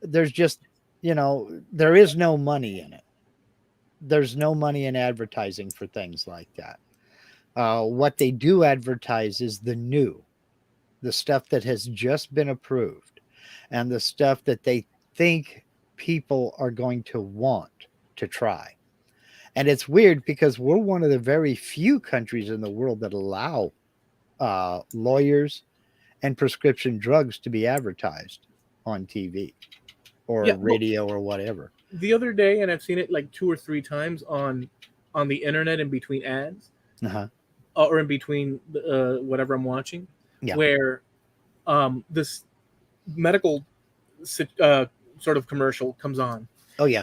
there's just, there is no money in it. There's no money in advertising for things like that. What they do advertise is the stuff that has just been approved, and the stuff that they think people are going to want to try. And it's weird because we're one of the very few countries in the world that allow lawyers and prescription drugs to be advertised on TV or Yeah, well, radio or whatever. the other day, and I've seen it like 2 or 3 times on the internet in between ads, Uh-huh. or in between whatever I'm watching, Yeah. where this medical sort of commercial comes on. Oh, yeah.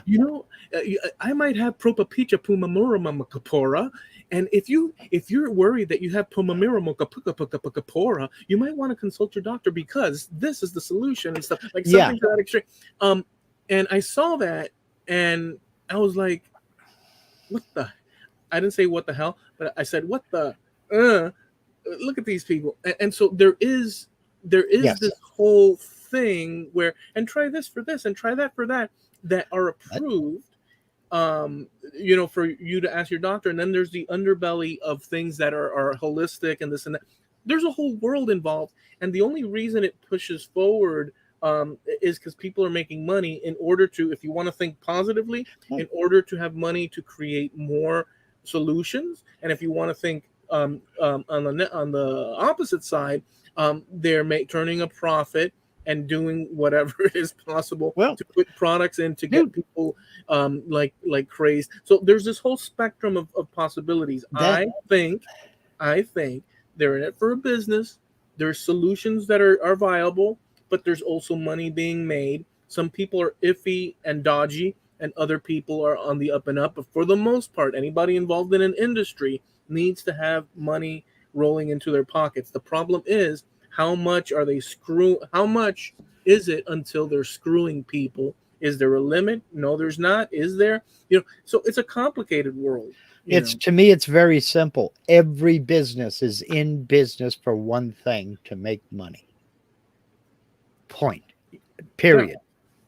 I might have propapicha pumamura, and if you're worried that you have pumamura, you might want to consult your doctor because this is the solution and stuff like something to that extreme. And I saw that and I was like, what the? I didn't say what the hell, but I said what the? Look at these people, and so there is Yes. this whole thing where, and try this for this and try that for that are approved, for you to ask your doctor. And then there's the underbelly of things that are holistic and this and that. There's a whole world involved, and the only reason it pushes forward is because people are making money in order to, if you want to think positively, in order to have money to create more solutions. And if you want to think on the opposite side, they're turning a profit and doing whatever it is possible to put products in to get people like crazed. So there's this whole spectrum of possibilities. I think they're in it for a business. There's solutions that are viable, but there's also money being made. Some people are iffy and dodgy, and other people are on the up and up. But for the most part, anybody involved in an industry needs to have money rolling into their pockets. The problem is, how much are they how much is it until they're screwing people? Is there a limit? No, there's not. Is there? So it's a complicated world. To me, it's very simple. Every business is in business for one thing: to make money. Point. Period. Yeah.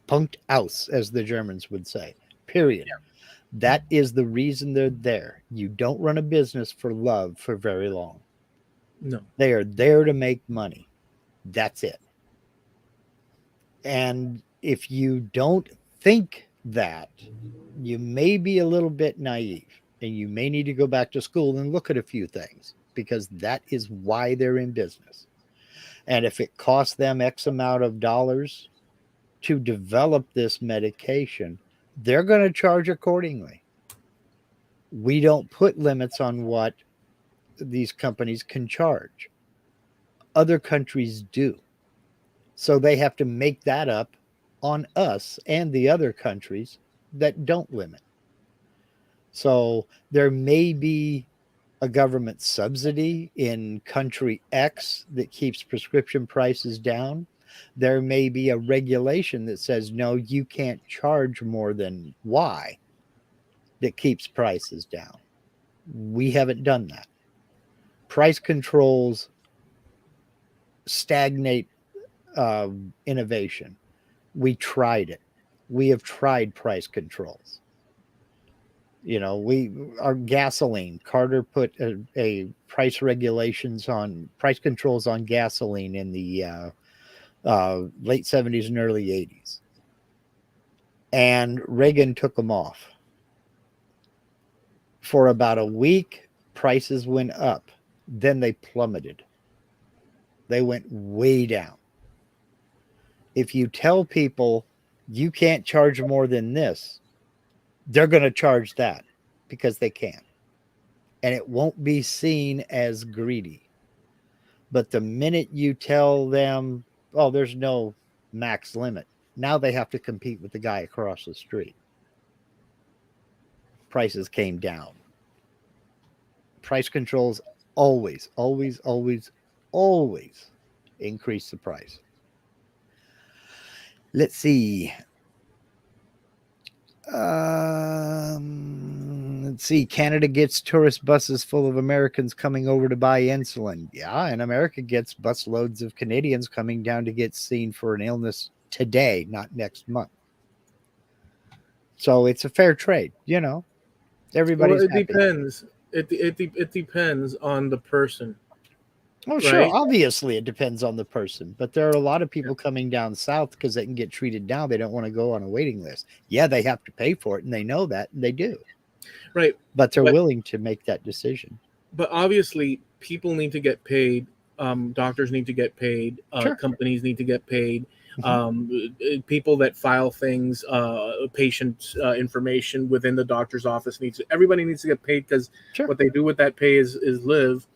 Punkt aus, as the Germans would say. Period. Yeah. That is the reason they're there. You don't run a business for love for very long. No. They are there to make money. That's it. And if you don't think that, you may be a little bit naive, and you may need to go back to school and look at a few things, because that is why they're in business. And if it costs them X amount of dollars to develop this medication, they're going to charge accordingly. We don't put limits on what these companies can charge. Other countries do. So they have to make that up on us and the other countries that don't limit. So there may be a government subsidy in country X that keeps prescription prices down. There may be a regulation that says, no, you can't charge more than Y, that keeps prices down. We haven't done that. Price controls stagnate innovation. We tried it. We have tried price controls. Our gasoline, Carter put a price controls on gasoline in the late 70s and early 80s. And Reagan took them off. For about a week, prices went up. Then they plummeted. They went way down. If you tell people you can't charge more than this, they're going to charge that because they can. And it won't be seen as greedy. But the minute you tell them, oh, there's no max limit, now they have to compete with the guy across the street. Prices came down. Price controls always increase the price. Let's see. Canada gets tourist buses full of Americans coming over to buy insulin. Yeah, and America gets busloads of Canadians coming down to get seen for an illness today, not next month. So it's a fair trade, you know. Well, Everybody's it happy. depends. It depends on the person, Oh, sure. right? Obviously, it depends on the person, but there are a lot of people coming down south because they can get treated now. They don't want to go on a waiting list. Yeah, they have to pay for it, and they know that, and they do. Right. But they're But willing to make that decision. obviously, people need to get paid. Doctors need to get paid. Sure. Companies need to get paid. Mhm. People that file things, patient information within the doctor's office needs. Everybody needs to get paid because Sure. what they do with that pay is live,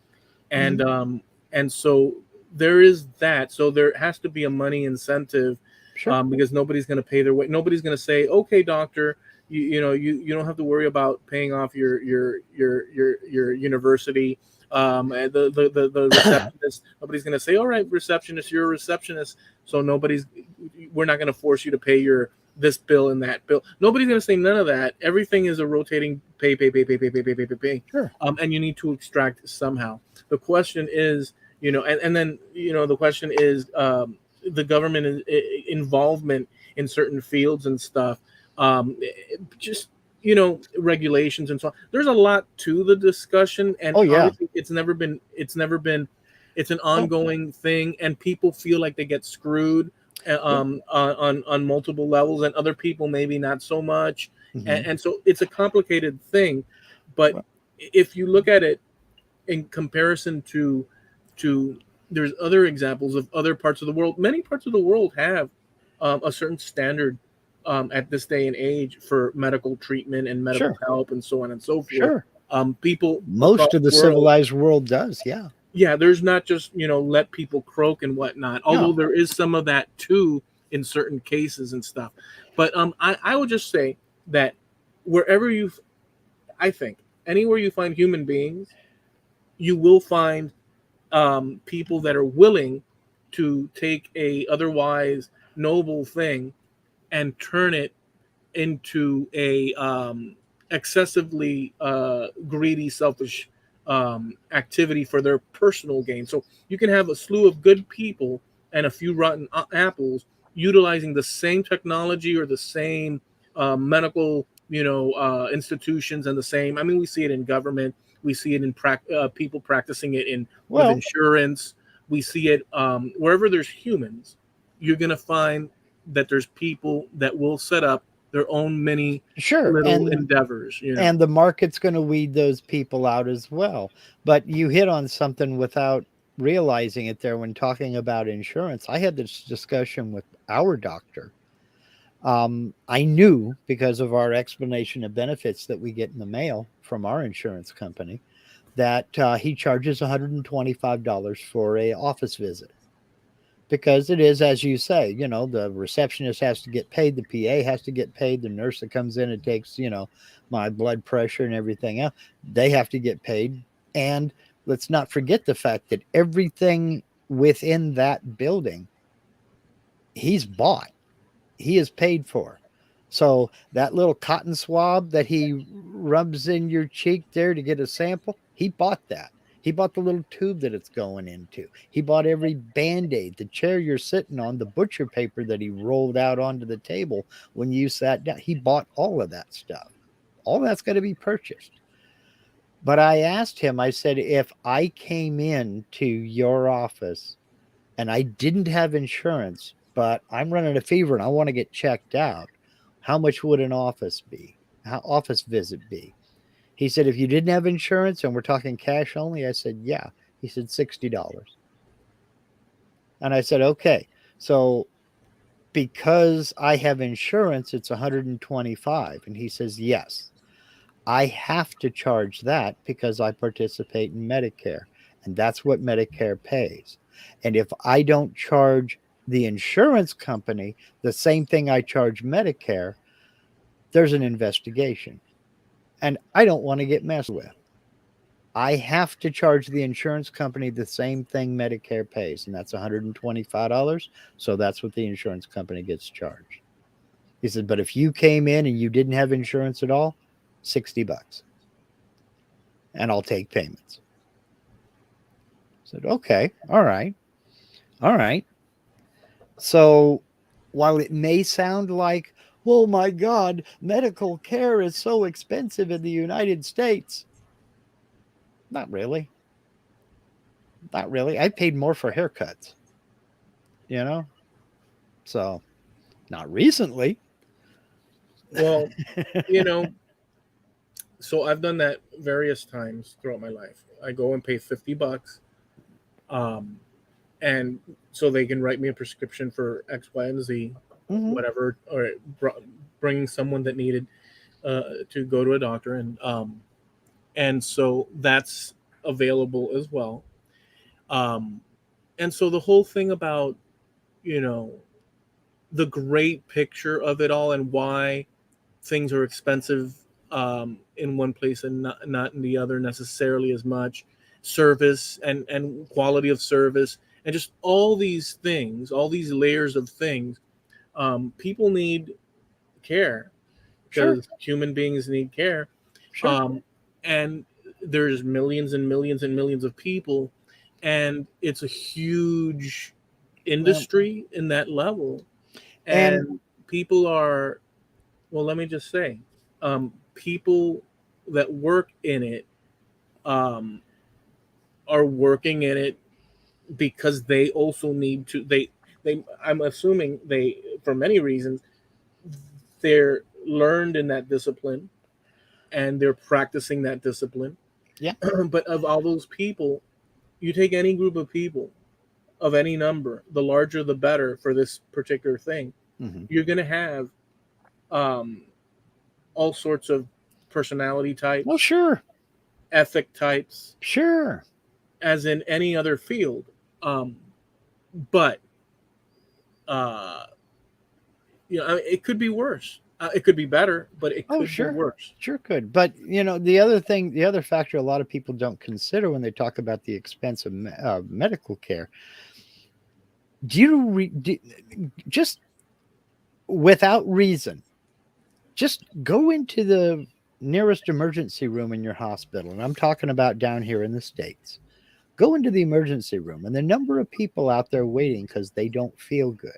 and Mhm. and so there is that. So there has to be a money incentive, Sure. because nobody's going to pay their way. Nobody's going to say, "Okay, doctor, you don't have to worry about paying off your university." And the receptionist, nobody's going to say, "All right, receptionist, you're a receptionist, so we're not going to force you to pay your this bill and that bill." Nobody's going to say none of that. Everything is a rotating pay. Sure. And you need to extract somehow. The question is, and then the question is, the government involvement in certain fields and stuff, just regulations and so on. There's a lot to the discussion, and Oh, yeah. obviously it's never been it's an Oh, ongoing thing, and people feel like they get screwed on multiple levels, and other people maybe not so much, mhm. and so it's a complicated thing. But Well, if you look at it in comparison to there's other examples of other parts of the world. Many parts of the world have a certain standard at this day and age for medical treatment and medical sure. help and so on and so forth. Sure. People across Most of the the world, civilized world does. Yeah. yeah, there's not just let people croak and whatnot. Although No. there is some of that too in certain cases and stuff. But I would just say that wherever I think anywhere you find human beings, you will find people that are willing to take a otherwise noble thing and turn it into a excessively greedy, selfish activity for their personal gain. So you can have a slew of good people and a few rotten apples utilizing the same technology or the same medical, institutions, and the same. I mean, we see it in government. We see it in people practicing it in with Well, insurance. We see it wherever there's humans. You're going to find that there's people that will set up their own mini sure. little endeavors. And the market's going to weed those people out as well. But you hit on something without realizing it there when talking about insurance. I had this discussion with our doctor. I knew because of our explanation of benefits that we get in the mail from our insurance company that he charges $125 for a office visit. Because it is, as you say, the receptionist has to get paid, the PA has to get paid, the nurse that comes in and takes, my blood pressure and everything else, they have to get paid. And let's not forget the fact that everything within that building, he's bought, he is paid for. So that little cotton swab that he rubs in your cheek there to get a sample, he bought that. He bought the little tube that it's going into. He bought every Band-Aid, the chair you're sitting on, the butcher paper that he rolled out onto the table when you sat down. He bought all of that stuff. All that's got to be purchased. But I asked him, I said, if I came in to your office and I didn't have insurance, but I'm running a fever and I want to get checked out, how much would an office visit be? He said, if you didn't have insurance and we're talking cash only, I said, yeah. He said, $60. And I said, okay. So because I have insurance, it's $125. And he says, yes, I have to charge that because I participate in Medicare. And that's what Medicare pays. And if I don't charge the insurance company the same thing I charge Medicare, there's an investigation. And I don't want to get messed with. I have to charge the insurance company the same thing Medicare pays, and that's $125. So that's what the insurance company gets charged. He said, but if you came in and you didn't have insurance at all, $60. And I'll take payments. I said, okay, all right. So while it may sound like, oh my God, medical care is so expensive in the United States. Not really. Not really. I paid more for haircuts, you know? So, not recently. Well, you know, so I've done that various times throughout my life. I go and pay $50, um, and so they can write me a prescription for X, Y, and Z, Mhm. whatever, or bringing someone that needed to go to a doctor, and so that's available as well. Um, and so the whole thing about, you know, the great picture of it all and why things are expensive in one place and not in the other necessarily as much, service and quality of service, and just all these things, all these layers of things. People need care Sure, because human beings need care. sure. um, and there's millions and millions and millions of people, and it's a huge Well, industry in that level, and and people are, well, let me just say, people that work in it um, are working in it because they also need to. They. I'm assuming they, for many reasons, they're learned in that discipline and they're practicing that discipline. yeah. But of all those people, you take any group of people of any number, the larger the better for this particular thing. Hmm. You're going to have um, all sorts of personality Well, types, sure, ethic types, sure. as in any other field. Um, but uh, it could be worse. It could be better, but it Oh, could be sure. worse. Sure could. But, the other thing, the other factor a lot of people don't consider when they talk about the expense of medical care, do you just without reason, just go into the nearest emergency room in your hospital. And I'm talking about down here in the States. Go into the emergency room, and the number of people out there waiting because they don't feel good,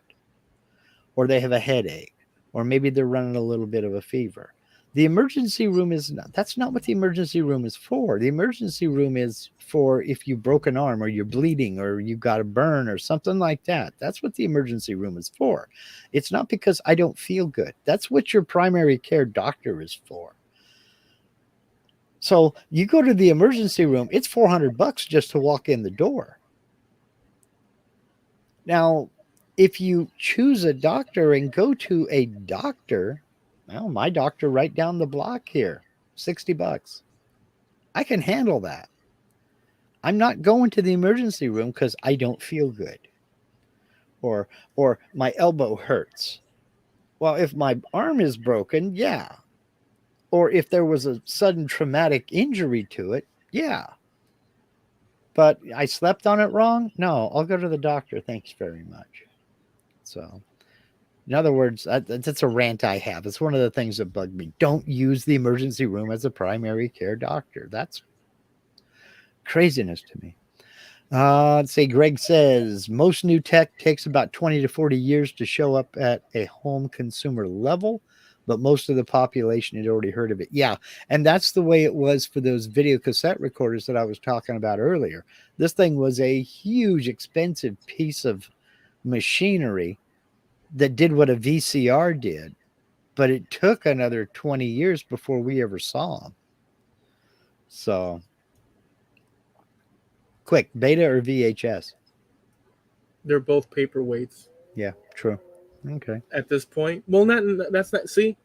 or they have a headache, or maybe they're running a little bit of a fever. The emergency room is not, that's not what the emergency room is for. The emergency room is for if you broke an arm or you're bleeding or you got a burn or something like that. That's what the emergency room is for. It's not because I don't feel good. That's what your primary care doctor is for. So you go to the emergency room, it's $400 just to walk in the door. Now, if you choose a doctor and go to a doctor, well, my doctor right down the block here, $60. I can handle that. I'm not going to the emergency room because I don't feel good, or my elbow hurts. Well, if my arm is broken, yeah. Or if there was a sudden traumatic injury to it, yeah. But I slept on it wrong? No, I'll go to the doctor. Thanks very much. So, in other words, that's a rant I have. It's one of the things that bug me. Don't use the emergency room as a primary care doctor. That's craziness to me. Let's see. Greg says most new tech takes about 20 to 40 years to show up at a home consumer level, but most of the population had already heard of it. Yeah. And that's the way it was for those video cassette recorders that I was talking about earlier. This thing was a huge, expensive piece of machinery that did what a VCR did, but it took another 20 years before we ever saw them. So, quick, beta or VHS? They're both paperweights Yeah, true. Okay. at this point. Well, not that's not. See,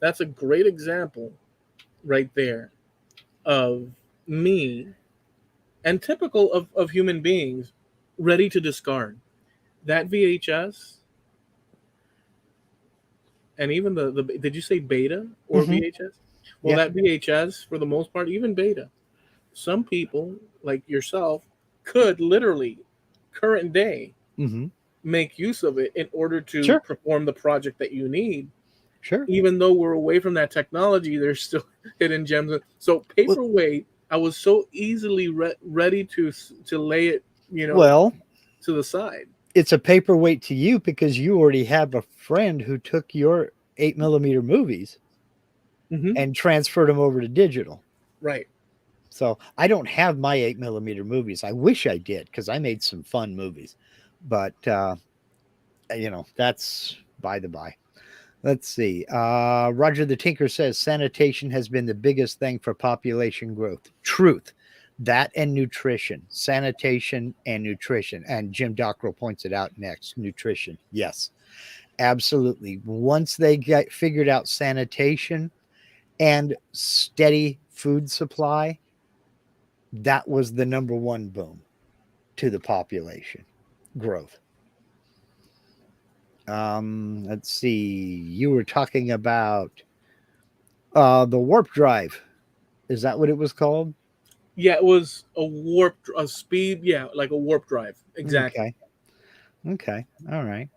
that's a great example right there of me and typical of human beings ready to discard that VHS. And even the did you say beta or Mm-hmm. VHS? Well, Yeah. that VHS, for the most part, even beta, some people like yourself could literally current day Mm-hmm. make use of it in order to Sure. perform the project that you need. Sure. Even though we're away from that technology, there's still hidden gems. So Well, paperweight, I was so easily ready to lay it, well, to the side. it's a paperweight to you because you already have a friend who took your 8mm movies Mm-hmm. and transferred them over to digital. Right. So I don't have my 8mm movies. I wish I did because I made some fun movies, but that's by the by. Let's see. Roger the Tinker says sanitation has been the biggest thing for population growth. Truth. That and nutrition. Sanitation and nutrition. And Jim Dockrell points it out next. Nutrition. Yes, absolutely. Once they get figured out sanitation and steady food supply, that was the number one boom to the population growth. Let's see. You were talking about the warp drive. Is that what it was called? Yeah, it was a speed. Yeah, like a warp drive. Exactly. Okay. All right.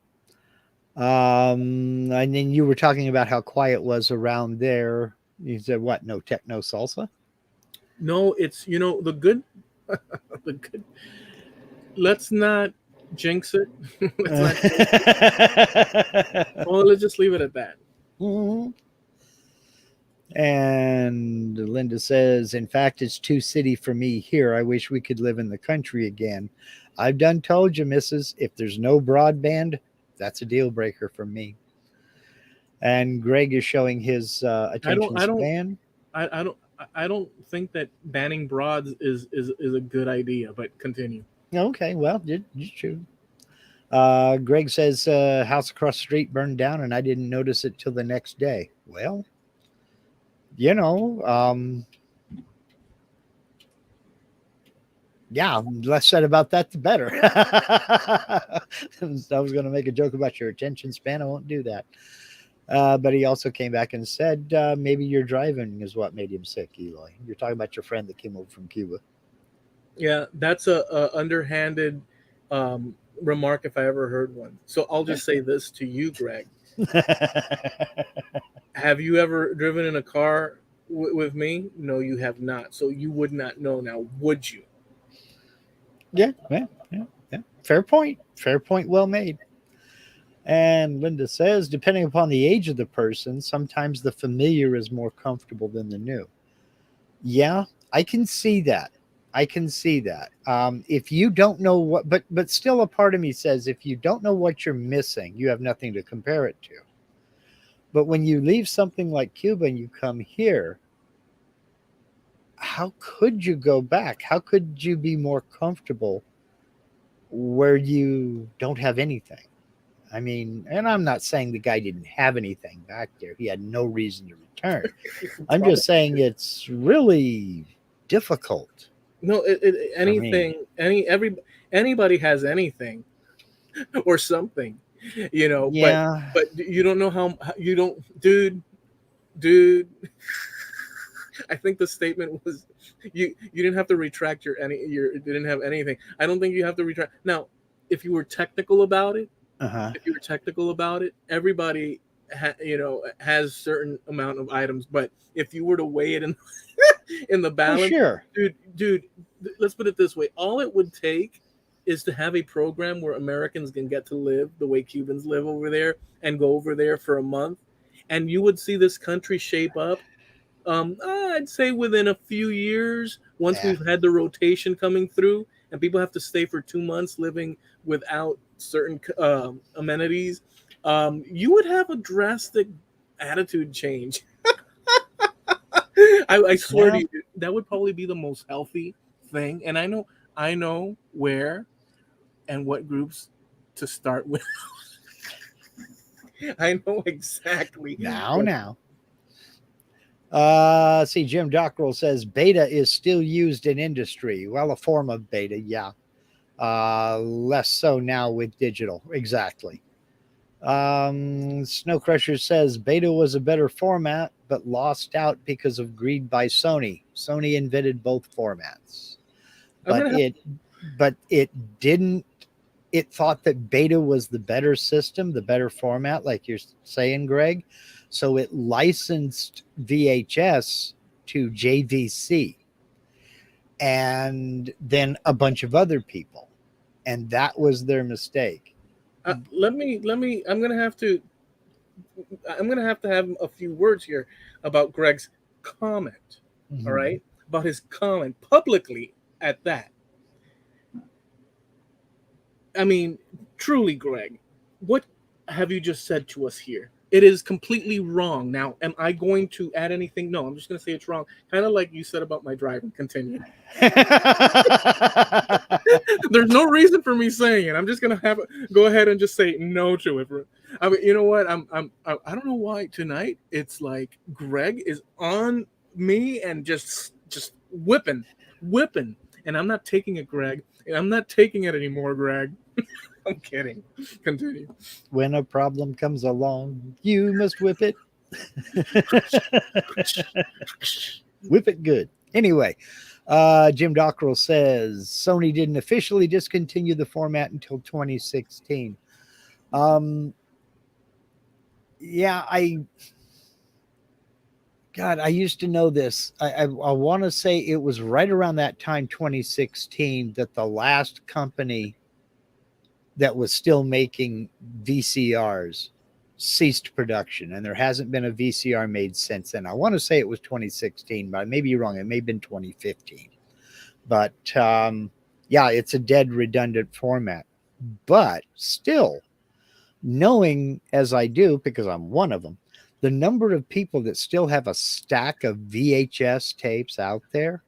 And then you were talking about how quiet was around there. You said what? No techno salsa? No, it's the good, the good. Let's not jinx it. Let's not. Well, let's just leave it at that. Mhm. And Linda says, in fact, it's too city for me here. I wish we could live in the country again. I've done told you, missus, if there's no broadband, that's a deal breaker for me. And Greg is showing his attention span. I don't think that banning broads is a good idea. But continue. Okay, well, just true. Greg says house across the street burned down, and I didn't notice it till the next day. Well, yeah, less said about that, the better. I was going to make a joke about your attention span. I won't do that. But he also came back and said maybe your driving is what made him sick, Eloy. You're talking about your friend that came over from Cuba. Yeah, that's a underhanded remark if I ever heard one. So I'll just say this to you, Greg. Have you ever driven in a car with me? No, you have not. So you would not know. Now, would you? Yeah. Fair point. Fair point. Well made. And Linda says, depending upon the age of the person, sometimes the familiar is more comfortable than the new. Yeah, I can see that. If you don't know what, but still a part of me says, if you don't know what you're missing, you have nothing to compare it to. But when you leave something like Cuba and you come here, how could you go back? How could you be more comfortable where you don't have anything? I mean, and I'm not saying the guy didn't have anything back there. He had no reason to return. I'm just saying it's really difficult. No, anything, anybody has anything or something, Yeah. But you don't know how you don't, dude. I think the statement was you didn't have to retract you didn't have anything. I don't think you have to retract. Now, if you were technical about it, everybody has certain amount of items, but if you were to weigh it in the balance, sure. dude, let's put it this way. All it would take is to have a program where Americans can get to live the way Cubans live over there and go over there for a month, and you would see this country shape up. I'd say within a few years, once we've had the rotation coming through and people have to stay for 2 months living without certain amenities, you would have a drastic attitude change. I swear to you, that would probably be the most healthy thing. And I know where and what groups to start with. I know exactly. Now. See, Jim Dockrell says beta is still used in industry. Well, a form of beta, yeah. Less so now with digital. Exactly. Snow Crusher says beta was a better format, but lost out because of greed by Sony. Sony invented both formats, but it didn't. It thought that beta was the better system, the better format, like you're saying, Greg. So it licensed VHS to JVC and then a bunch of other people. And that was their mistake. Let me. I'm gonna have to have a few words here about Greg's comment. Mhm. All right, about his comment publicly at that. I mean, truly, Greg, what have you just said to us here? It is completely wrong. Now, am I going to add anything? No, I'm just going to say it's wrong. Kind of like you said about my driving. Continue. There's no reason for me saying it. I'm just going to go ahead and just say no to it. I mean, you know what? I don't know why tonight it's like Greg is on me and just whipping, and I'm not taking it, Greg. I'm not taking it anymore, Greg. I'm kidding. Continue. When a problem comes along, you must whip it. Whip it good. Anyway, Jim Dockrell says Sony didn't officially discontinue the format until 2016. Yeah, I used to know this. I want to say it was right around that time, 2016, that the last company that was still making VCRs ceased production, and there hasn't been a VCR made since then. I want to say it was 2016, but I may be wrong. It may have been 2015. But yeah, it's a dead redundant format. But still, knowing as I do, because I'm one of them, the number of people that still have a stack of VHS tapes out there,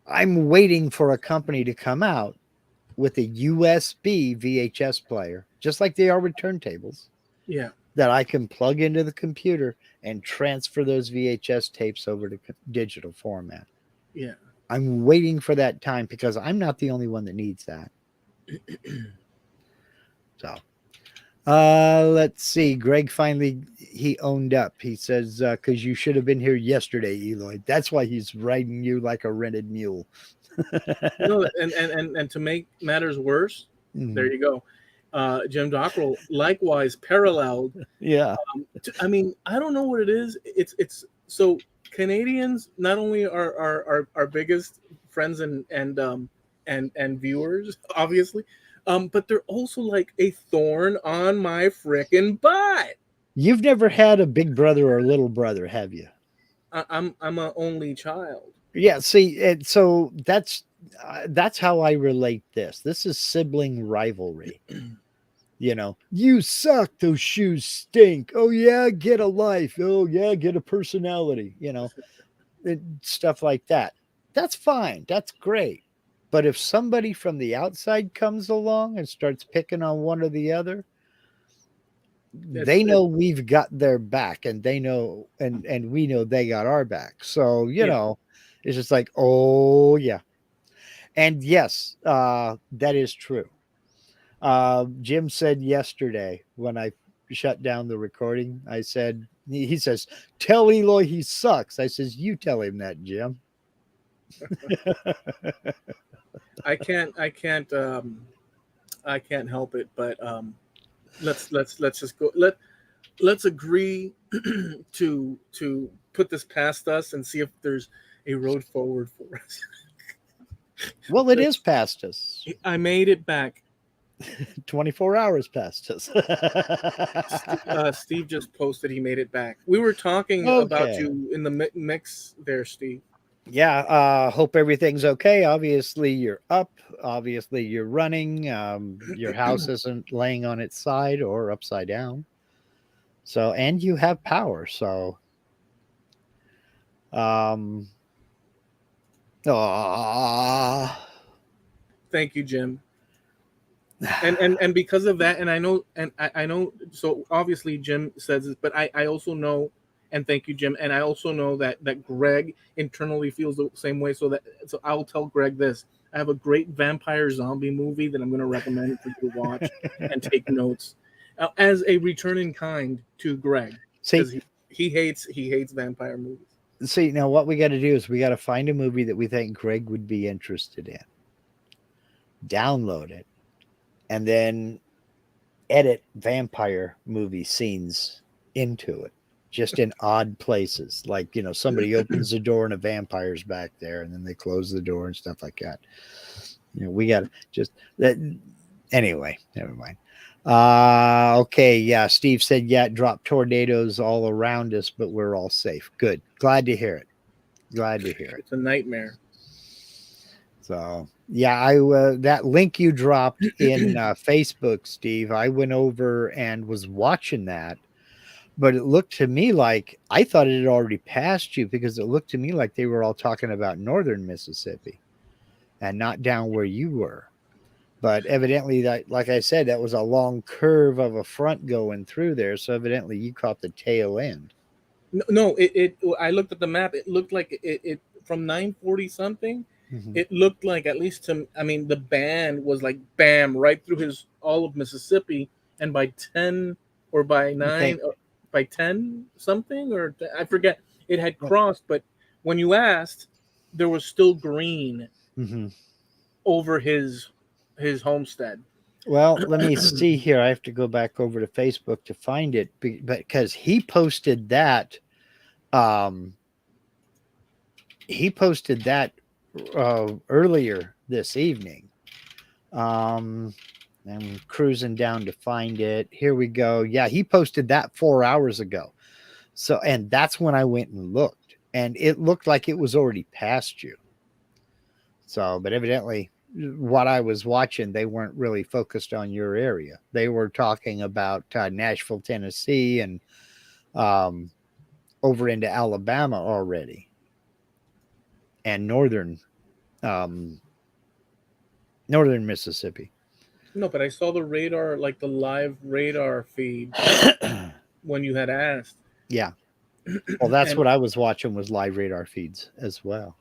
I'm waiting for a company to come out with a USB VHS player, just like they are with turntables. Yeah. That I can plug into the computer and transfer those VHS tapes over to digital format. Yeah. I'm waiting for that time because I'm not the only one that needs that. So, let's see. Greg he owned up. He says, because you should have been here yesterday, Eloy. That's why he's riding you like a rented mule. No, and to make matters worse, there you go. Jim Dockrell likewise paralleled. Yeah. I mean, I don't know what it is. It's so Canadians not only are our biggest friends and viewers, obviously, but they're also like a thorn on my frickin' butt. You've never had a big brother or little brother, have you? I'm an only child. Yeah. See, and so that's how I relate this. This is sibling rivalry. You know, you suck. Those shoes stink. Oh yeah, get a life. Oh yeah, get a personality. You know, stuff like that. That's fine. That's great. But if somebody from the outside comes along and starts picking on one or the other, they know we've got their back, and they know, and we know they got our back. So you know, it's just like, oh yeah, and yes, that is true. Jim said yesterday when I shut down the recording, I said, he says, tell Eloy he sucks. I says, you tell him that, Jim. I can't help it, but let's just go. Let's agree to put this past us and see if there's a road forward for us. Well, it is past us. I made it back. 24 hours past us. Steve just posted he made it back. We were talking about you in the mix there, Steve. Yeah, hope everything's okay. Obviously, you're up. Obviously, you're running. Your house isn't laying on its side or upside down. So, and you have power. So, thank you, Jim. And because of that, and I know, so obviously Jim says this, but I also know, and thank you, Jim, and I also know that Greg internally feels the same way. So I'll tell Greg this: I have a great vampire zombie movie that I'm going to recommend for you to watch and take notes as a return in kind to Greg, because he hates vampire movies. See, now what we got to do is we got to find a movie that we think Greg would be interested in, download it, and then edit vampire movie scenes into it. just in odd places. Like, somebody opens the door and a vampire's back there, and then they close the door and stuff like that. We got to just that. Anyway, never mind. Okay. Yeah. Steve said, yeah, it dropped tornadoes all around us, but we're all safe. Good. Glad to hear it. It's a nightmare. So yeah, that link you dropped in Facebook, Steve, I went over and was watching that, but it looked to me like I thought it had already passed you, because it looked to me like they were all talking about northern Mississippi and not down where you were. But evidently, that, like I said, that was a long curve of a front going through there. So evidently, you caught the tail end. No, I looked at the map. It looked like it from 940 something. Mm-hmm. It looked like, at least to, I mean, the band was like bam right through all of Mississippi, and by 10 or by 9 or by 10 something, or I forget, it had crossed. But when you asked, there was still green over his homestead. Well, let me see here. I have to go back over to Facebook to find it, because he posted that. He posted that earlier this evening. I'm cruising down to find it. Here we go. Yeah, he posted that 4 hours ago. So, and that's when I went and looked, and it looked like it was already past you. So, but evidently, what I was watching, they weren't really focused on your area. They were talking about Nashville, Tennessee, and over into Alabama already, and northern Mississippi. No, but I saw the radar, like the live radar feed when you had asked. Yeah. Well, that's what I was watching, was live radar feeds as well.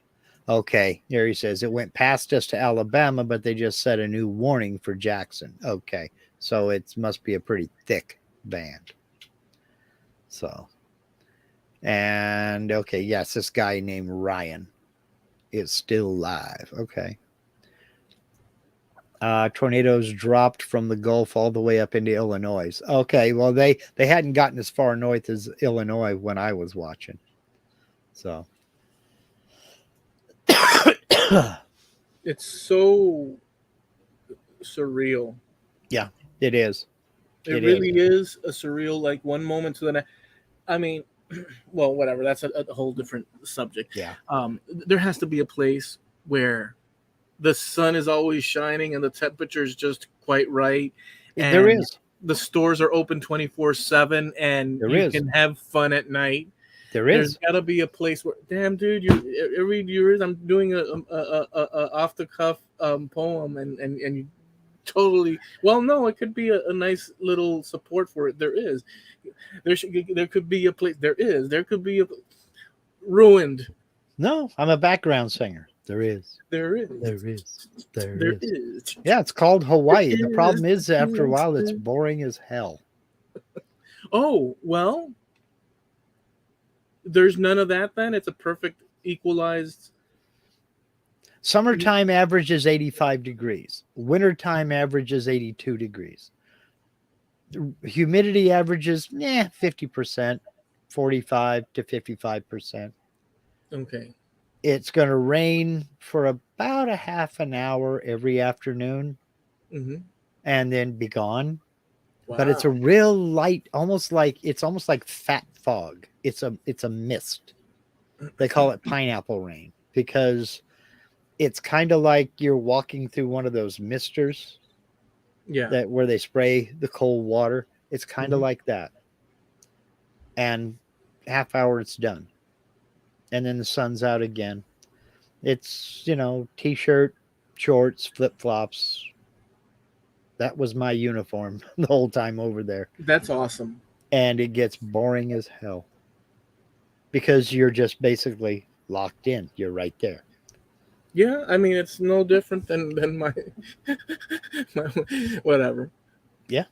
Okay, here he says it went past us to Alabama, but they just set a new warning for Jackson. Okay, so it must be a pretty thick band. So, and okay, yes, this guy named Ryan is still live. Okay. Tornadoes dropped from the Gulf all the way up into Illinois. Okay, well, they hadn't gotten as far north as Illinois when I was watching. So. It's so surreal. Yeah, it is. It really is a surreal, like, one moment to the next. I mean, well, whatever. That's a whole different subject. Yeah. There has to be a place where the sun is always shining and the temperature is just quite right. And there is. The stores are open 24/7, and you can have fun at night. There's got to be a place where, damn, dude, every year I'm doing a off the cuff poem, and you totally, well, no, it could be a nice little support for it. There could be a place. There could be a ruined. No, I'm a background singer. There is. Yeah, it's called Hawaii. The problem is, after a while, it's boring as hell. Oh, well, there's none of that then? It's a perfect equalized. Summertime average is 85 degrees. Wintertime average is 82 degrees. Humidity averages 50%, 45 to 55%. Okay. It's going to rain for about a half an hour every afternoon, and then be gone. Wow. But it's a real light, almost like fat fog. It's a mist. They call it pineapple rain, because it's kind of like you're walking through one of those misters. Yeah. Where they spray the cold water. It's kind of like that. And half hour, it's done. And then the sun's out again. It's, t-shirt, shorts, flip-flops. That was my uniform the whole time over there. That's awesome. And it gets boring as hell, because you're just basically locked in. You're right there. Yeah, I mean, it's no different than my whatever. Yeah.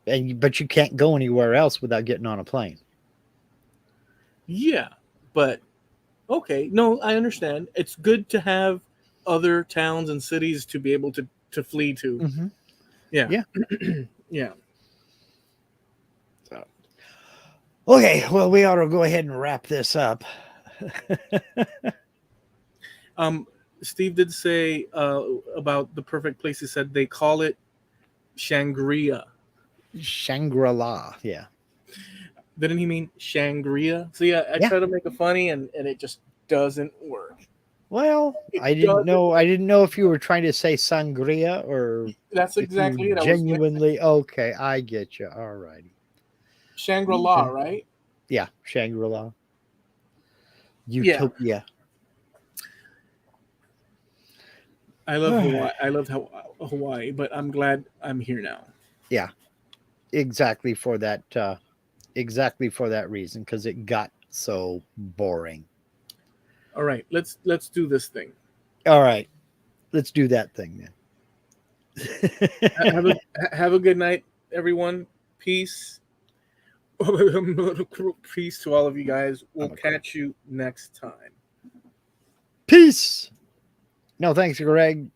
But you can't go anywhere else without getting on a plane. Yeah, but okay, no, I understand. It's good to have other towns and cities to be able to flee to. Yeah. Yeah. Yeah. Okay, well, we ought to go ahead and wrap this up. Steve did say about the perfect place. He said they call it Shangri-La. Shangri-La, yeah. Didn't he mean Shangri-La? So yeah, I try to make it funny, and it just doesn't work. Well, I didn't know if you were trying to say sangria or that's exactly it. Genuinely, okay, I get you. All righty. Shangri-La, right? Yeah, Shangri-La. Utopia. Yeah. I love Hawaii. I love Hawaii, but I'm glad I'm here now. Yeah, exactly for that reason, because it got so boring. All right, let's do this thing. All right, let's do that thing then. have a good night, everyone. Peace. Peace to all of you guys. We'll catch you next time. Peace. No, thanks, Greg.